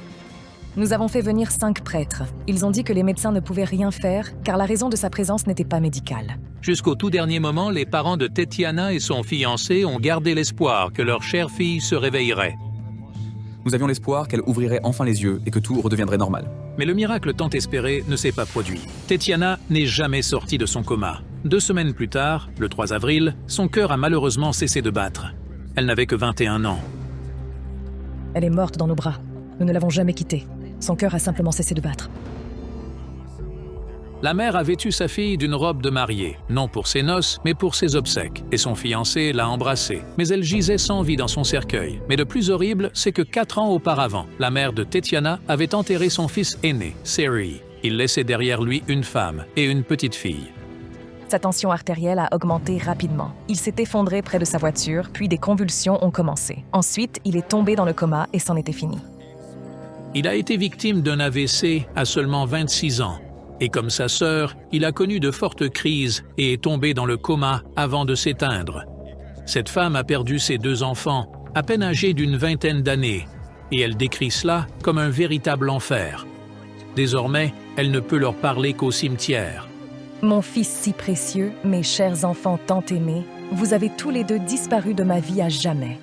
Nous avons fait venir 5 prêtres. Ils ont dit que les médecins ne pouvaient rien faire car la raison de sa présence n'était pas médicale. Jusqu'au tout dernier moment, les parents de Tetiana et son fiancé ont gardé l'espoir que leur chère fille se réveillerait. Nous avions l'espoir qu'elle ouvrirait enfin les yeux et que tout redeviendrait normal. Mais le miracle tant espéré ne s'est pas produit. Tetiana n'est jamais sortie de son coma. 2 semaines plus tard, le 3 avril, son cœur a malheureusement cessé de battre. Elle n'avait que 21 ans. Elle est morte dans nos bras. Nous ne l'avons jamais quittée. Son cœur a simplement cessé de battre. La mère a vêtu sa fille d'une robe de mariée, non pour ses noces, mais pour ses obsèques, et son fiancé l'a embrassée. Mais elle gisait sans vie dans son cercueil. Mais le plus horrible, c'est que 4 ans auparavant, la mère de Tetiana avait enterré son fils aîné, Seri. Il laissait derrière lui une femme et une petite fille. Sa tension artérielle a augmenté rapidement. Il s'est effondré près de sa voiture, puis des convulsions ont commencé. Ensuite, il est tombé dans le coma et c'en était fini. Il a été victime d'un AVC à seulement 26 ans. Et comme sa sœur, il a connu de fortes crises et est tombé dans le coma avant de s'éteindre. Cette femme a perdu ses 2 enfants, à peine âgés d'une vingtaine d'années, et elle décrit cela comme un véritable enfer. Désormais, elle ne peut leur parler qu'au cimetière. Mon fils si précieux, mes chers enfants tant aimés, vous avez tous les deux disparu de ma vie à jamais.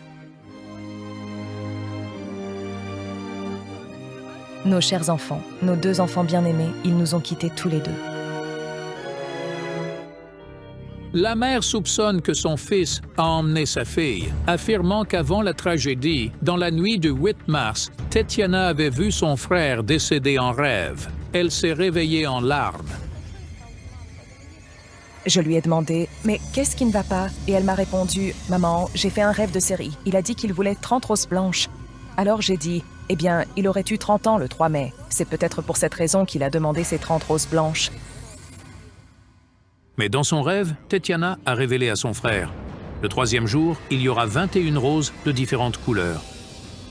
Nos chers enfants, nos 2 enfants bien-aimés, ils nous ont quittés tous les 2. La mère soupçonne que son fils a emmené sa fille, affirmant qu'avant la tragédie, dans la nuit du 8 mars, Tetiana avait vu son frère décéder en rêve. Elle s'est réveillée en larmes. Je lui ai demandé « Mais qu'est-ce qui ne va pas ?» Et elle m'a répondu « Maman, j'ai fait un rêve de série. Il a dit qu'il voulait 30 roses blanches. » Alors j'ai dit « Eh bien, il aurait eu 30 ans le 3 mai. C'est peut-être pour cette raison qu'il a demandé ces 30 roses blanches. » Mais dans son rêve, Tetiana a révélé à son frère. Le 3e jour, il y aura 21 roses de différentes couleurs.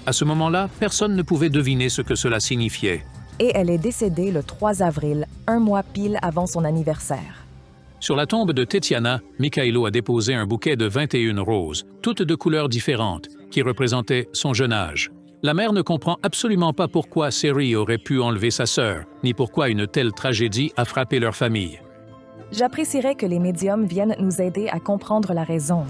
À ce moment-là, personne ne pouvait deviner ce que cela signifiait. Et elle est décédée le 3 avril, 1 mois pile avant son anniversaire. Sur la tombe de Tetiana, Mikhailo a déposé un bouquet de 21 roses, toutes de couleurs différentes, qui représentaient son jeune âge. La mère ne comprend absolument pas pourquoi Seri aurait pu enlever sa sœur, ni pourquoi une telle tragédie a frappé leur famille. J'apprécierais que les médiums viennent nous aider à comprendre la raison.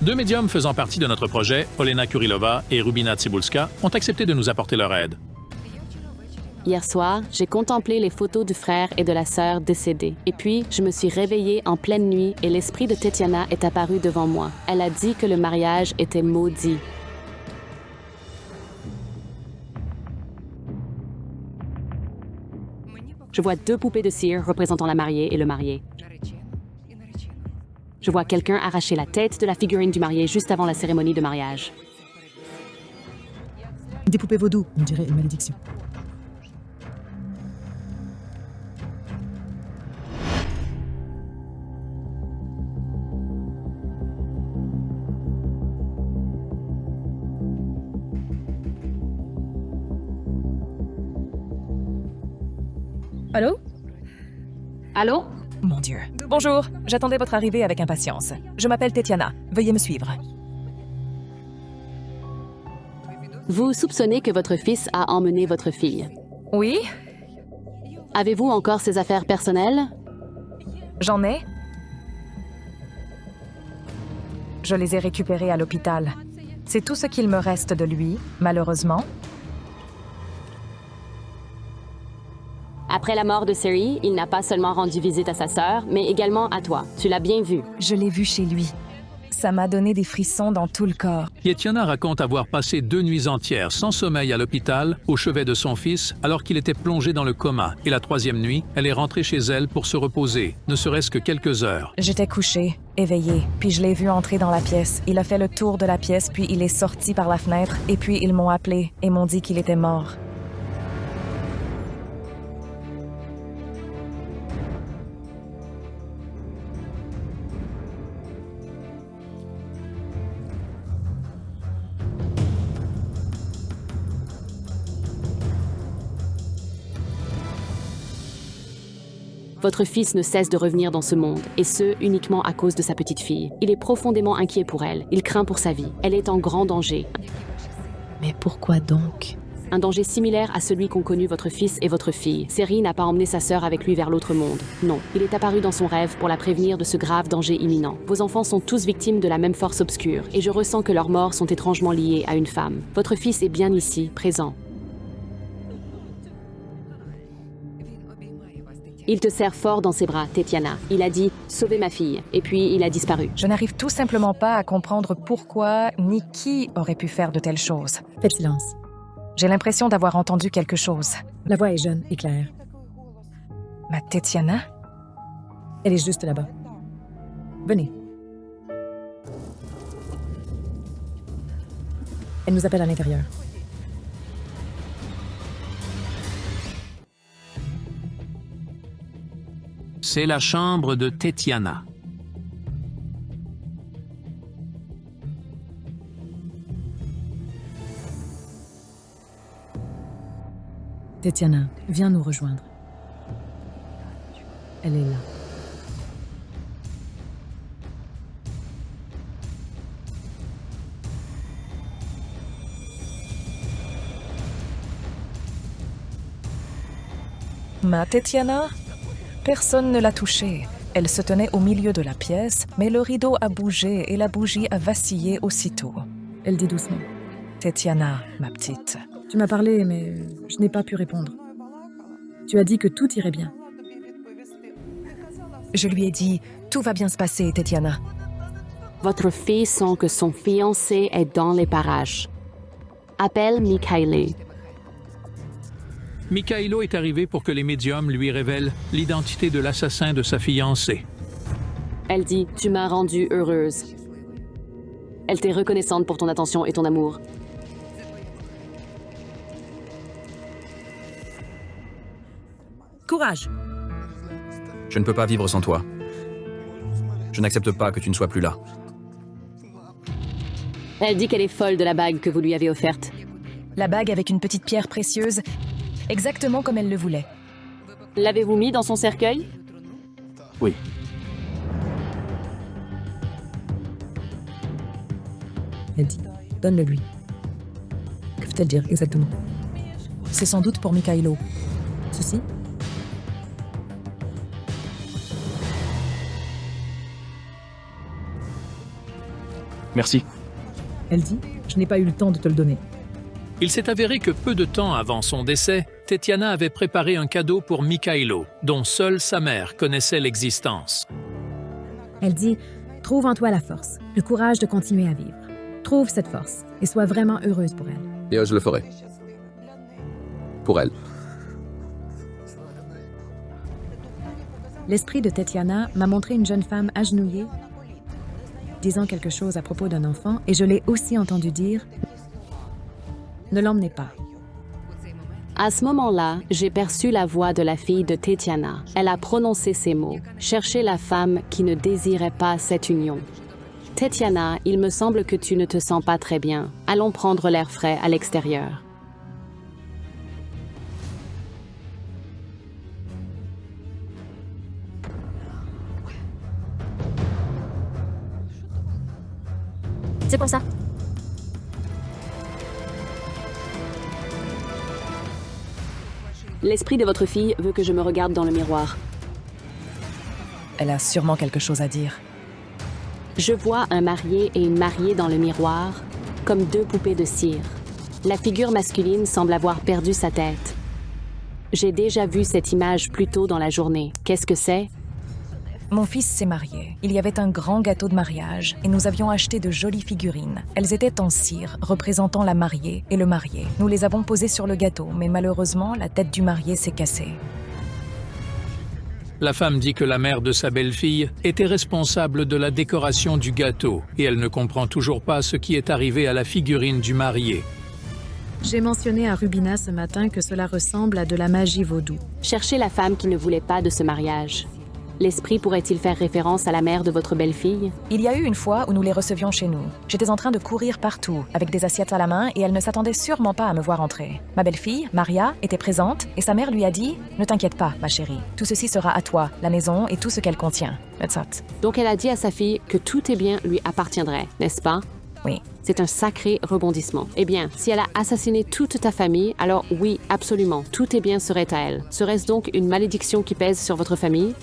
2 médiums faisant partie de notre projet, Olena Kurilova et Rubina Tsibulska, ont accepté de nous apporter leur aide. Hier soir, j'ai contemplé les photos du frère et de la sœur décédés. Et puis, je me suis réveillée en pleine nuit et l'esprit de Tetiana est apparu devant moi. Elle a dit que le mariage était maudit. Je vois 2 poupées de cire représentant la mariée et le marié. Je vois quelqu'un arracher la tête de la figurine du marié juste avant la cérémonie de mariage. Des poupées vaudou, on dirait une malédiction. Allô? Allô? Mon Dieu. Bonjour, j'attendais votre arrivée avec impatience. Je m'appelle Tetiana. Veuillez me suivre. Vous soupçonnez que votre fils a emmené votre fille? Oui. Avez-vous encore ses affaires personnelles? J'en ai. Je les ai récupérées à l'hôpital. C'est tout ce qu'il me reste de lui, malheureusement. Après la mort de Seri, il n'a pas seulement rendu visite à sa sœur, mais également à toi. Tu l'as bien vu. Je l'ai vu chez lui. Ça m'a donné des frissons dans tout le corps. Tetiana raconte avoir passé 2 nuits entières sans sommeil à l'hôpital, au chevet de son fils, alors qu'il était plongé dans le coma. Et la 3e nuit, elle est rentrée chez elle pour se reposer, ne serait-ce que quelques heures. J'étais couchée, éveillée, puis je l'ai vu entrer dans la pièce. Il a fait le tour de la pièce, puis il est sorti par la fenêtre, et puis ils m'ont appelé et m'ont dit qu'il était mort. Votre fils ne cesse de revenir dans ce monde, et ce, uniquement à cause de sa petite fille. Il est profondément inquiet pour elle. Il craint pour sa vie. Elle est en grand danger. Mais pourquoi donc? Un danger similaire à celui qu'ont connu votre fils et votre fille. Seri n'a pas emmené sa sœur avec lui vers l'autre monde. Non, il est apparu dans son rêve pour la prévenir de ce grave danger imminent. Vos enfants sont tous victimes de la même force obscure, et je ressens que leurs morts sont étrangement liées à une femme. Votre fils est bien ici, présent. Il te serre fort dans ses bras, Tetiana. Il a dit « Sauvez ma fille », et puis il a disparu. Je n'arrive tout simplement pas à comprendre pourquoi ni qui aurait pu faire de telles choses. Faites silence. J'ai l'impression d'avoir entendu quelque chose. La voix est jeune et claire. Ma Tetiana? Elle est juste là-bas. Venez. Elle nous appelle à l'intérieur. C'est la chambre de Tetiana. Tetiana, viens nous rejoindre. Elle est là. Ma Tetiana? Personne ne l'a touchée. Elle se tenait au milieu de la pièce, mais le rideau a bougé et la bougie a vacillé aussitôt. Elle dit doucement. Tetiana, ma petite. Tu m'as parlé, mais je n'ai pas pu répondre. Tu as dit que tout irait bien. Je lui ai dit, tout va bien se passer, Tetiana. Votre fille sent que son fiancé est dans les parages. Appelle Mikhailo. Mikhailo est arrivé pour que les médiums lui révèlent l'identité de l'assassin de sa fiancée. Elle dit « Tu m'as rendue heureuse ». Elle t'est reconnaissante pour ton attention et ton amour. Courage! Je ne peux pas vivre sans toi. Je n'accepte pas que tu ne sois plus là. Elle dit qu'elle est folle de la bague que vous lui avez offerte. La bague avec une petite pierre précieuse, exactement comme elle le voulait. L'avez-vous mis dans son cercueil? Oui. Elle dit, donne-le lui. Que veut-elle dire exactement? C'est sans doute pour Mikhailo. Ceci? Merci. Elle dit, je n'ai pas eu le temps de te le donner. Il s'est avéré que peu de temps avant son décès, Tetiana avait préparé un cadeau pour Mikhailo, dont seule sa mère connaissait l'existence. Elle dit, trouve en toi la force, le courage de continuer à vivre. Trouve cette force et sois vraiment heureuse pour elle. Et je le ferai. Pour elle. L'esprit de Tetiana m'a montré une jeune femme agenouillée, disant quelque chose à propos d'un enfant, et je l'ai aussi entendu dire « Ne l'emmenez pas ». À ce moment-là, j'ai perçu la voix de la fille de Tetiana. Elle a prononcé ces mots. « Cherchez la femme qui ne désirait pas cette union. » Tetiana, il me semble que tu ne te sens pas très bien. Allons prendre l'air frais à l'extérieur. C'est pour ça. L'esprit de votre fille veut que je me regarde dans le miroir. Elle a sûrement quelque chose à dire. Je vois un marié et une mariée dans le miroir, comme deux poupées de cire. La figure masculine semble avoir perdu sa tête. J'ai déjà vu cette image plus tôt dans la journée. Qu'est-ce que c'est? Mon fils s'est marié. Il y avait un grand gâteau de mariage et nous avions acheté de jolies figurines. Elles étaient en cire, représentant la mariée et le marié. Nous les avons posées sur le gâteau, mais malheureusement, la tête du marié s'est cassée. La femme dit que la mère de sa belle-fille était responsable de la décoration du gâteau et elle ne comprend toujours pas ce qui est arrivé à la figurine du marié. J'ai mentionné à Rubina ce matin que cela ressemble à de la magie vaudou. Cherchez la femme qui ne voulait pas de ce mariage. L'esprit pourrait-il faire référence à la mère de votre belle-fille? Il y a eu une fois où nous les recevions chez nous. J'étais en train de courir partout, avec des assiettes à la main, et elle ne s'attendait sûrement pas à me voir entrer. Ma belle-fille, Maria, était présente, et sa mère lui a dit « Ne t'inquiète pas, ma chérie. Tout ceci sera à toi, la maison et tout ce qu'elle contient. That's it. » Donc elle a dit à sa fille que tous tes biens lui appartiendraient, n'est-ce pas? Oui. C'est un sacré rebondissement. Eh bien, si elle a assassiné toute ta famille, alors oui, absolument, tous tes biens seraient à elle. Serait-ce donc une malédiction qui pèse sur votre famille?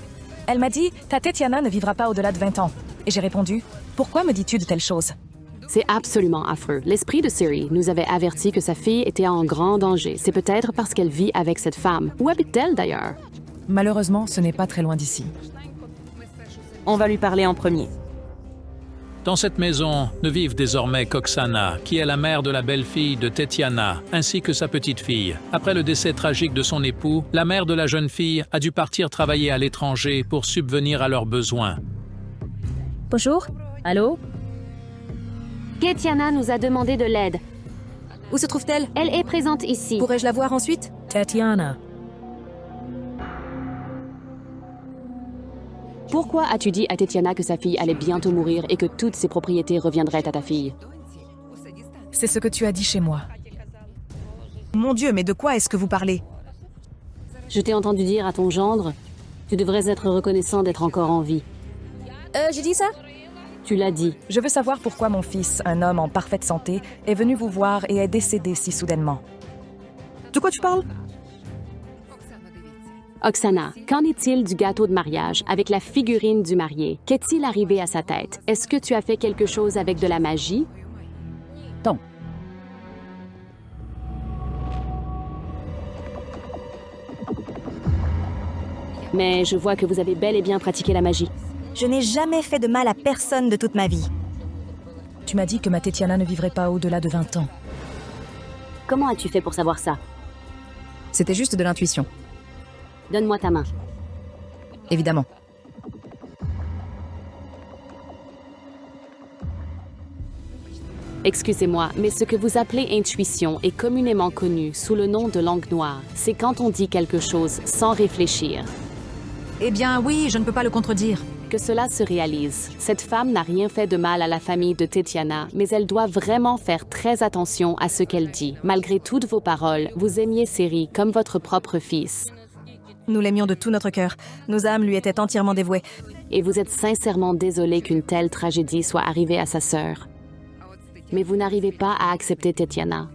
Elle m'a dit « Ta Tetiana ne vivra pas au-delà de 20 ans. » Et j'ai répondu « Pourquoi me dis-tu de telles choses ?» C'est absolument affreux. L'esprit de Siri nous avait averti que sa fille était en grand danger. C'est peut-être parce qu'elle vit avec cette femme. Où habite-t-elle d'ailleurs? Malheureusement, ce n'est pas très loin d'ici. On va lui parler en premier. Dans cette maison ne vivent désormais qu'Oksana, qui est la mère de la belle-fille de Tetiana, ainsi que sa petite-fille. Après le décès tragique de son époux, la mère de la jeune fille a dû partir travailler à l'étranger pour subvenir à leurs besoins. Bonjour. Allô? Tetiana nous a demandé de l'aide. Où se trouve-t-elle? Elle est présente ici. Pourrais-je la voir ensuite? Tatiana. Pourquoi as-tu dit à Tetiana que sa fille allait bientôt mourir et que toutes ses propriétés reviendraient à ta fille? C'est ce que tu as dit chez moi. Mon Dieu, mais de quoi est-ce que vous parlez? Je t'ai entendu dire à ton gendre, tu devrais être reconnaissant d'être encore en vie. J'ai dit ça? Tu l'as dit. Je veux savoir pourquoi mon fils, un homme en parfaite santé, est venu vous voir et est décédé si soudainement. De quoi tu parles? Oksana, qu'en est-il du gâteau de mariage avec la figurine du marié? Qu'est-il arrivé à sa tête? Est-ce que tu as fait quelque chose avec de la magie? Non. Mais je vois que vous avez bel et bien pratiqué la magie. Je n'ai jamais fait de mal à personne de toute ma vie. Tu m'as dit que ma Tetiana ne vivrait pas au-delà de 20 ans. Comment as-tu fait pour savoir ça? C'était juste de l'intuition. Donne-moi ta main. Évidemment. Excusez-moi, mais ce que vous appelez intuition est communément connu sous le nom de langue noire. C'est quand on dit quelque chose sans réfléchir. Eh bien oui, je ne peux pas le contredire. Que cela se réalise. Cette femme n'a rien fait de mal à la famille de Tetiana, mais elle doit vraiment faire très attention à ce qu'elle dit. Malgré toutes vos paroles, vous aimiez Seri comme votre propre fils. Nous l'aimions de tout notre cœur. Nos âmes lui étaient entièrement dévouées. Et vous êtes sincèrement désolé qu'une telle tragédie soit arrivée à sa sœur. Mais vous n'arrivez pas à accepter Tetiana.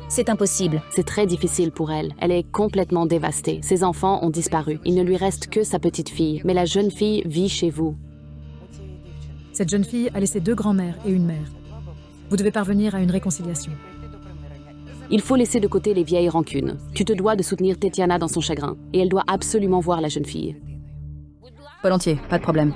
C'est impossible. C'est très difficile pour elle. Elle est complètement dévastée. Ses enfants ont disparu. Il ne lui reste que sa petite fille. Mais la jeune fille vit chez vous. Cette jeune fille a laissé 2 grands-mères et une mère. Vous devez parvenir à une réconciliation. Il faut laisser de côté les vieilles rancunes. Tu te dois de soutenir Tetiana dans son chagrin. Et elle doit absolument voir la jeune fille. Volontiers, pas de problème.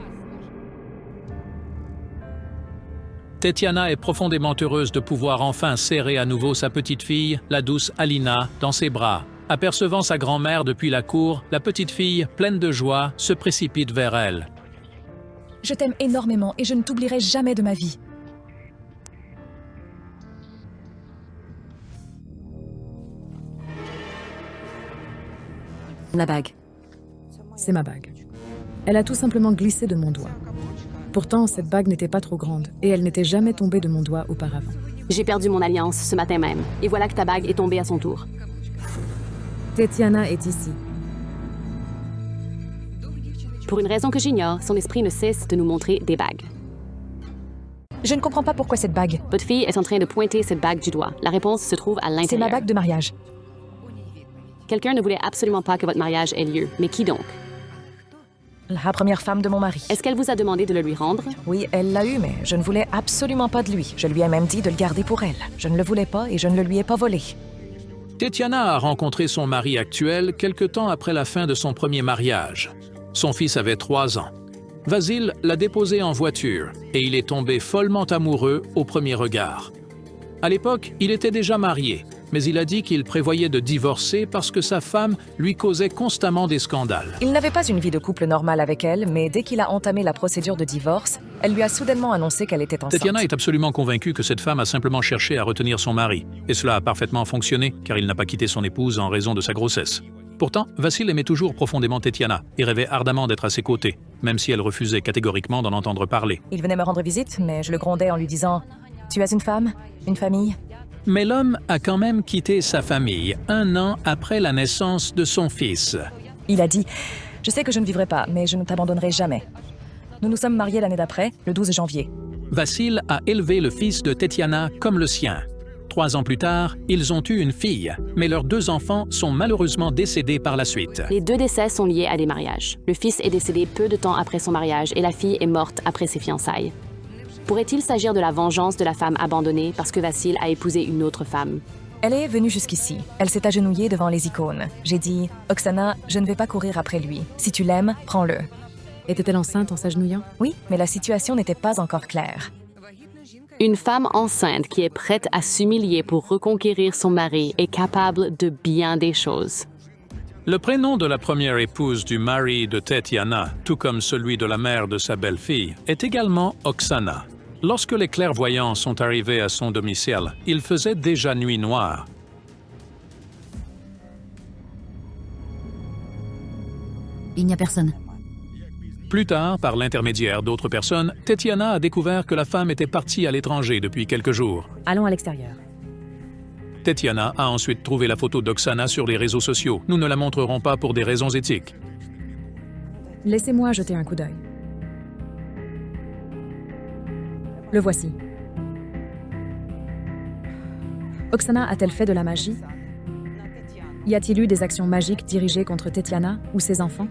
Tetiana est profondément heureuse de pouvoir enfin serrer à nouveau sa petite-fille, la douce Alina, dans ses bras. Apercevant sa grand-mère depuis la cour, la petite fille, pleine de joie, se précipite vers elle. Je t'aime énormément et je ne t'oublierai jamais de ma vie. La bague. C'est ma bague. Elle a tout simplement glissé de mon doigt. Pourtant, cette bague n'était pas trop grande et elle n'était jamais tombée de mon doigt auparavant. J'ai perdu mon alliance ce matin même. Et voilà que ta bague est tombée à son tour. Tetiana est ici. Pour une raison que j'ignore, son esprit ne cesse de nous montrer des bagues. Je ne comprends pas pourquoi cette bague. Votre fille est en train de pointer cette bague du doigt. La réponse se trouve à l'intérieur. C'est ma bague de mariage. Quelqu'un ne voulait absolument pas que votre mariage ait lieu. Mais qui donc? La première femme de mon mari. Est-ce qu'elle vous a demandé de le lui rendre? Oui, elle l'a eu, mais je ne voulais absolument pas de lui. Je lui ai même dit de le garder pour elle. Je ne le voulais pas et je ne le lui ai pas volé. Tetiana a rencontré son mari actuel quelque temps après la fin de son premier mariage. Son fils avait 3 ans. Vasil l'a déposé en voiture et il est tombé follement amoureux au premier regard. À l'époque, il était déjà marié, mais il a dit qu'il prévoyait de divorcer parce que sa femme lui causait constamment des scandales. Il n'avait pas une vie de couple normale avec elle, mais dès qu'il a entamé la procédure de divorce, elle lui a soudainement annoncé qu'elle était enceinte. Tetiana est absolument convaincue que cette femme a simplement cherché à retenir son mari, et cela a parfaitement fonctionné car il n'a pas quitté son épouse en raison de sa grossesse. Pourtant, Vasil aimait toujours profondément Tetiana et rêvait ardemment d'être à ses côtés, même si elle refusait catégoriquement d'en entendre parler. Il venait me rendre visite, mais je le grondais en lui disant « Tu as une femme, une famille ?» Mais l'homme a quand même quitté sa famille 1 an après la naissance de son fils. Il a dit « Je sais que je ne vivrai pas, mais je ne t'abandonnerai jamais. » Nous nous sommes mariés l'année d'après, le 12 janvier. Vasil a élevé le fils de Tetiana comme le sien. 3 ans plus tard, ils ont eu une fille, mais leurs 2 enfants sont malheureusement décédés par la suite. Les 2 décès sont liés à des mariages. Le fils est décédé peu de temps après son mariage et la fille est morte après ses fiançailles. Pourrait-il s'agir de la vengeance de la femme abandonnée parce que Vasil a épousé une autre femme? Elle est venue jusqu'ici. Elle s'est agenouillée devant les icônes. J'ai dit « Oksana, je ne vais pas courir après lui. Si tu l'aimes, prends-le. » Était-elle enceinte en s'agenouillant? Oui, mais la situation n'était pas encore claire. Une femme enceinte qui est prête à s'humilier pour reconquérir son mari est capable de bien des choses. Le prénom de la première épouse du mari de Tetiana, tout comme celui de la mère de sa belle-fille, est également Oksana. Lorsque les clairvoyants sont arrivés à son domicile, il faisait déjà nuit noire. Il n'y a personne. Plus tard, par l'intermédiaire d'autres personnes, Tetiana a découvert que la femme était partie à l'étranger depuis quelques jours. Allons à l'extérieur. Tetiana a ensuite trouvé la photo d'Oksana sur les réseaux sociaux. Nous ne la montrerons pas pour des raisons éthiques. Laissez-moi jeter un coup d'œil. Le voici. Oksana a-t-elle fait de la magie? Y a-t-il eu des actions magiques dirigées contre Tetiana ou ses enfants?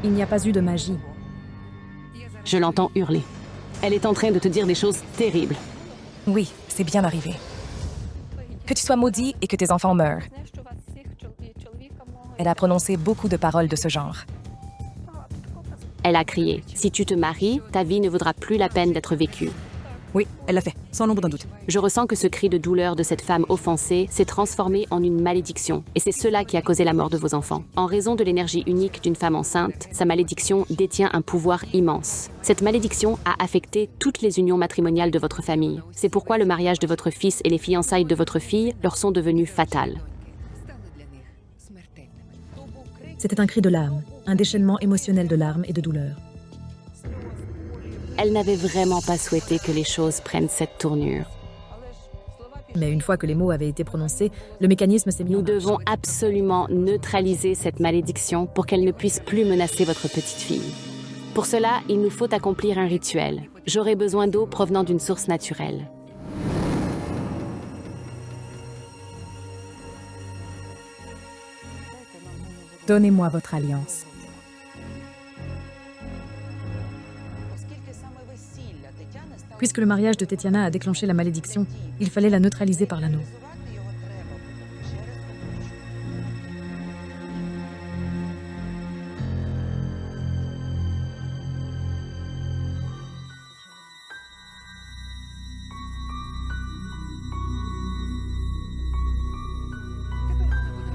Il n'y a pas eu de magie. Je l'entends hurler. Elle est en train de te dire des choses terribles. Oui, c'est bien arrivé. Que tu sois maudit et que tes enfants meurent. Elle a prononcé beaucoup de paroles de ce genre. Elle a crié « Si tu te maries, ta vie ne vaudra plus la peine d'être vécue. » Oui, elle l'a fait, sans l'ombre d'un doute. Je ressens que ce cri de douleur de cette femme offensée s'est transformé en une malédiction, et c'est cela qui a causé la mort de vos enfants. En raison de l'énergie unique d'une femme enceinte, sa malédiction détient un pouvoir immense. Cette malédiction a affecté toutes les unions matrimoniales de votre famille. C'est pourquoi le mariage de votre fils et les fiançailles de votre fille leur sont devenues fatales. C'était un cri de larmes, un déchaînement émotionnel de larmes et de douleur. Elle n'avait vraiment pas souhaité que les choses prennent cette tournure. Mais une fois que les mots avaient été prononcés, le mécanisme s'est mis en marche. Nous devons absolument neutraliser cette malédiction pour qu'elle ne puisse plus menacer votre petite fille. Pour cela, il nous faut accomplir un rituel. J'aurai besoin d'eau provenant d'une source naturelle. Donnez-moi votre alliance. Puisque le mariage de Tetiana a déclenché la malédiction, il fallait la neutraliser par l'anneau.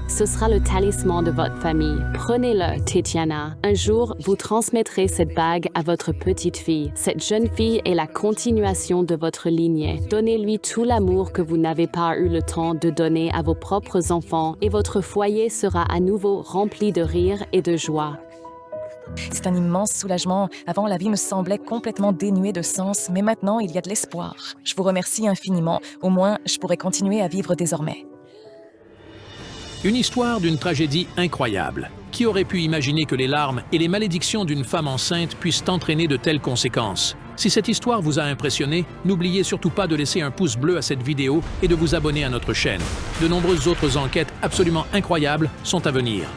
Ce sera le talisman de votre famille. Prenez-le, Tetiana. Un jour, vous transmettrez cette bague à votre petite fille. Cette jeune fille est la continuation de votre lignée. Donnez-lui tout l'amour que vous n'avez pas eu le temps de donner à vos propres enfants et votre foyer sera à nouveau rempli de rire et de joie. C'est un immense soulagement. Avant, la vie me semblait complètement dénuée de sens, mais maintenant, il y a de l'espoir. Je vous remercie infiniment. Au moins, je pourrai continuer à vivre désormais. Une histoire d'une tragédie incroyable. Qui aurait pu imaginer que les larmes et les malédictions d'une femme enceinte puissent entraîner de telles conséquences? Si cette histoire vous a impressionné, n'oubliez surtout pas de laisser un pouce bleu à cette vidéo et de vous abonner à notre chaîne. De nombreuses autres enquêtes absolument incroyables sont à venir.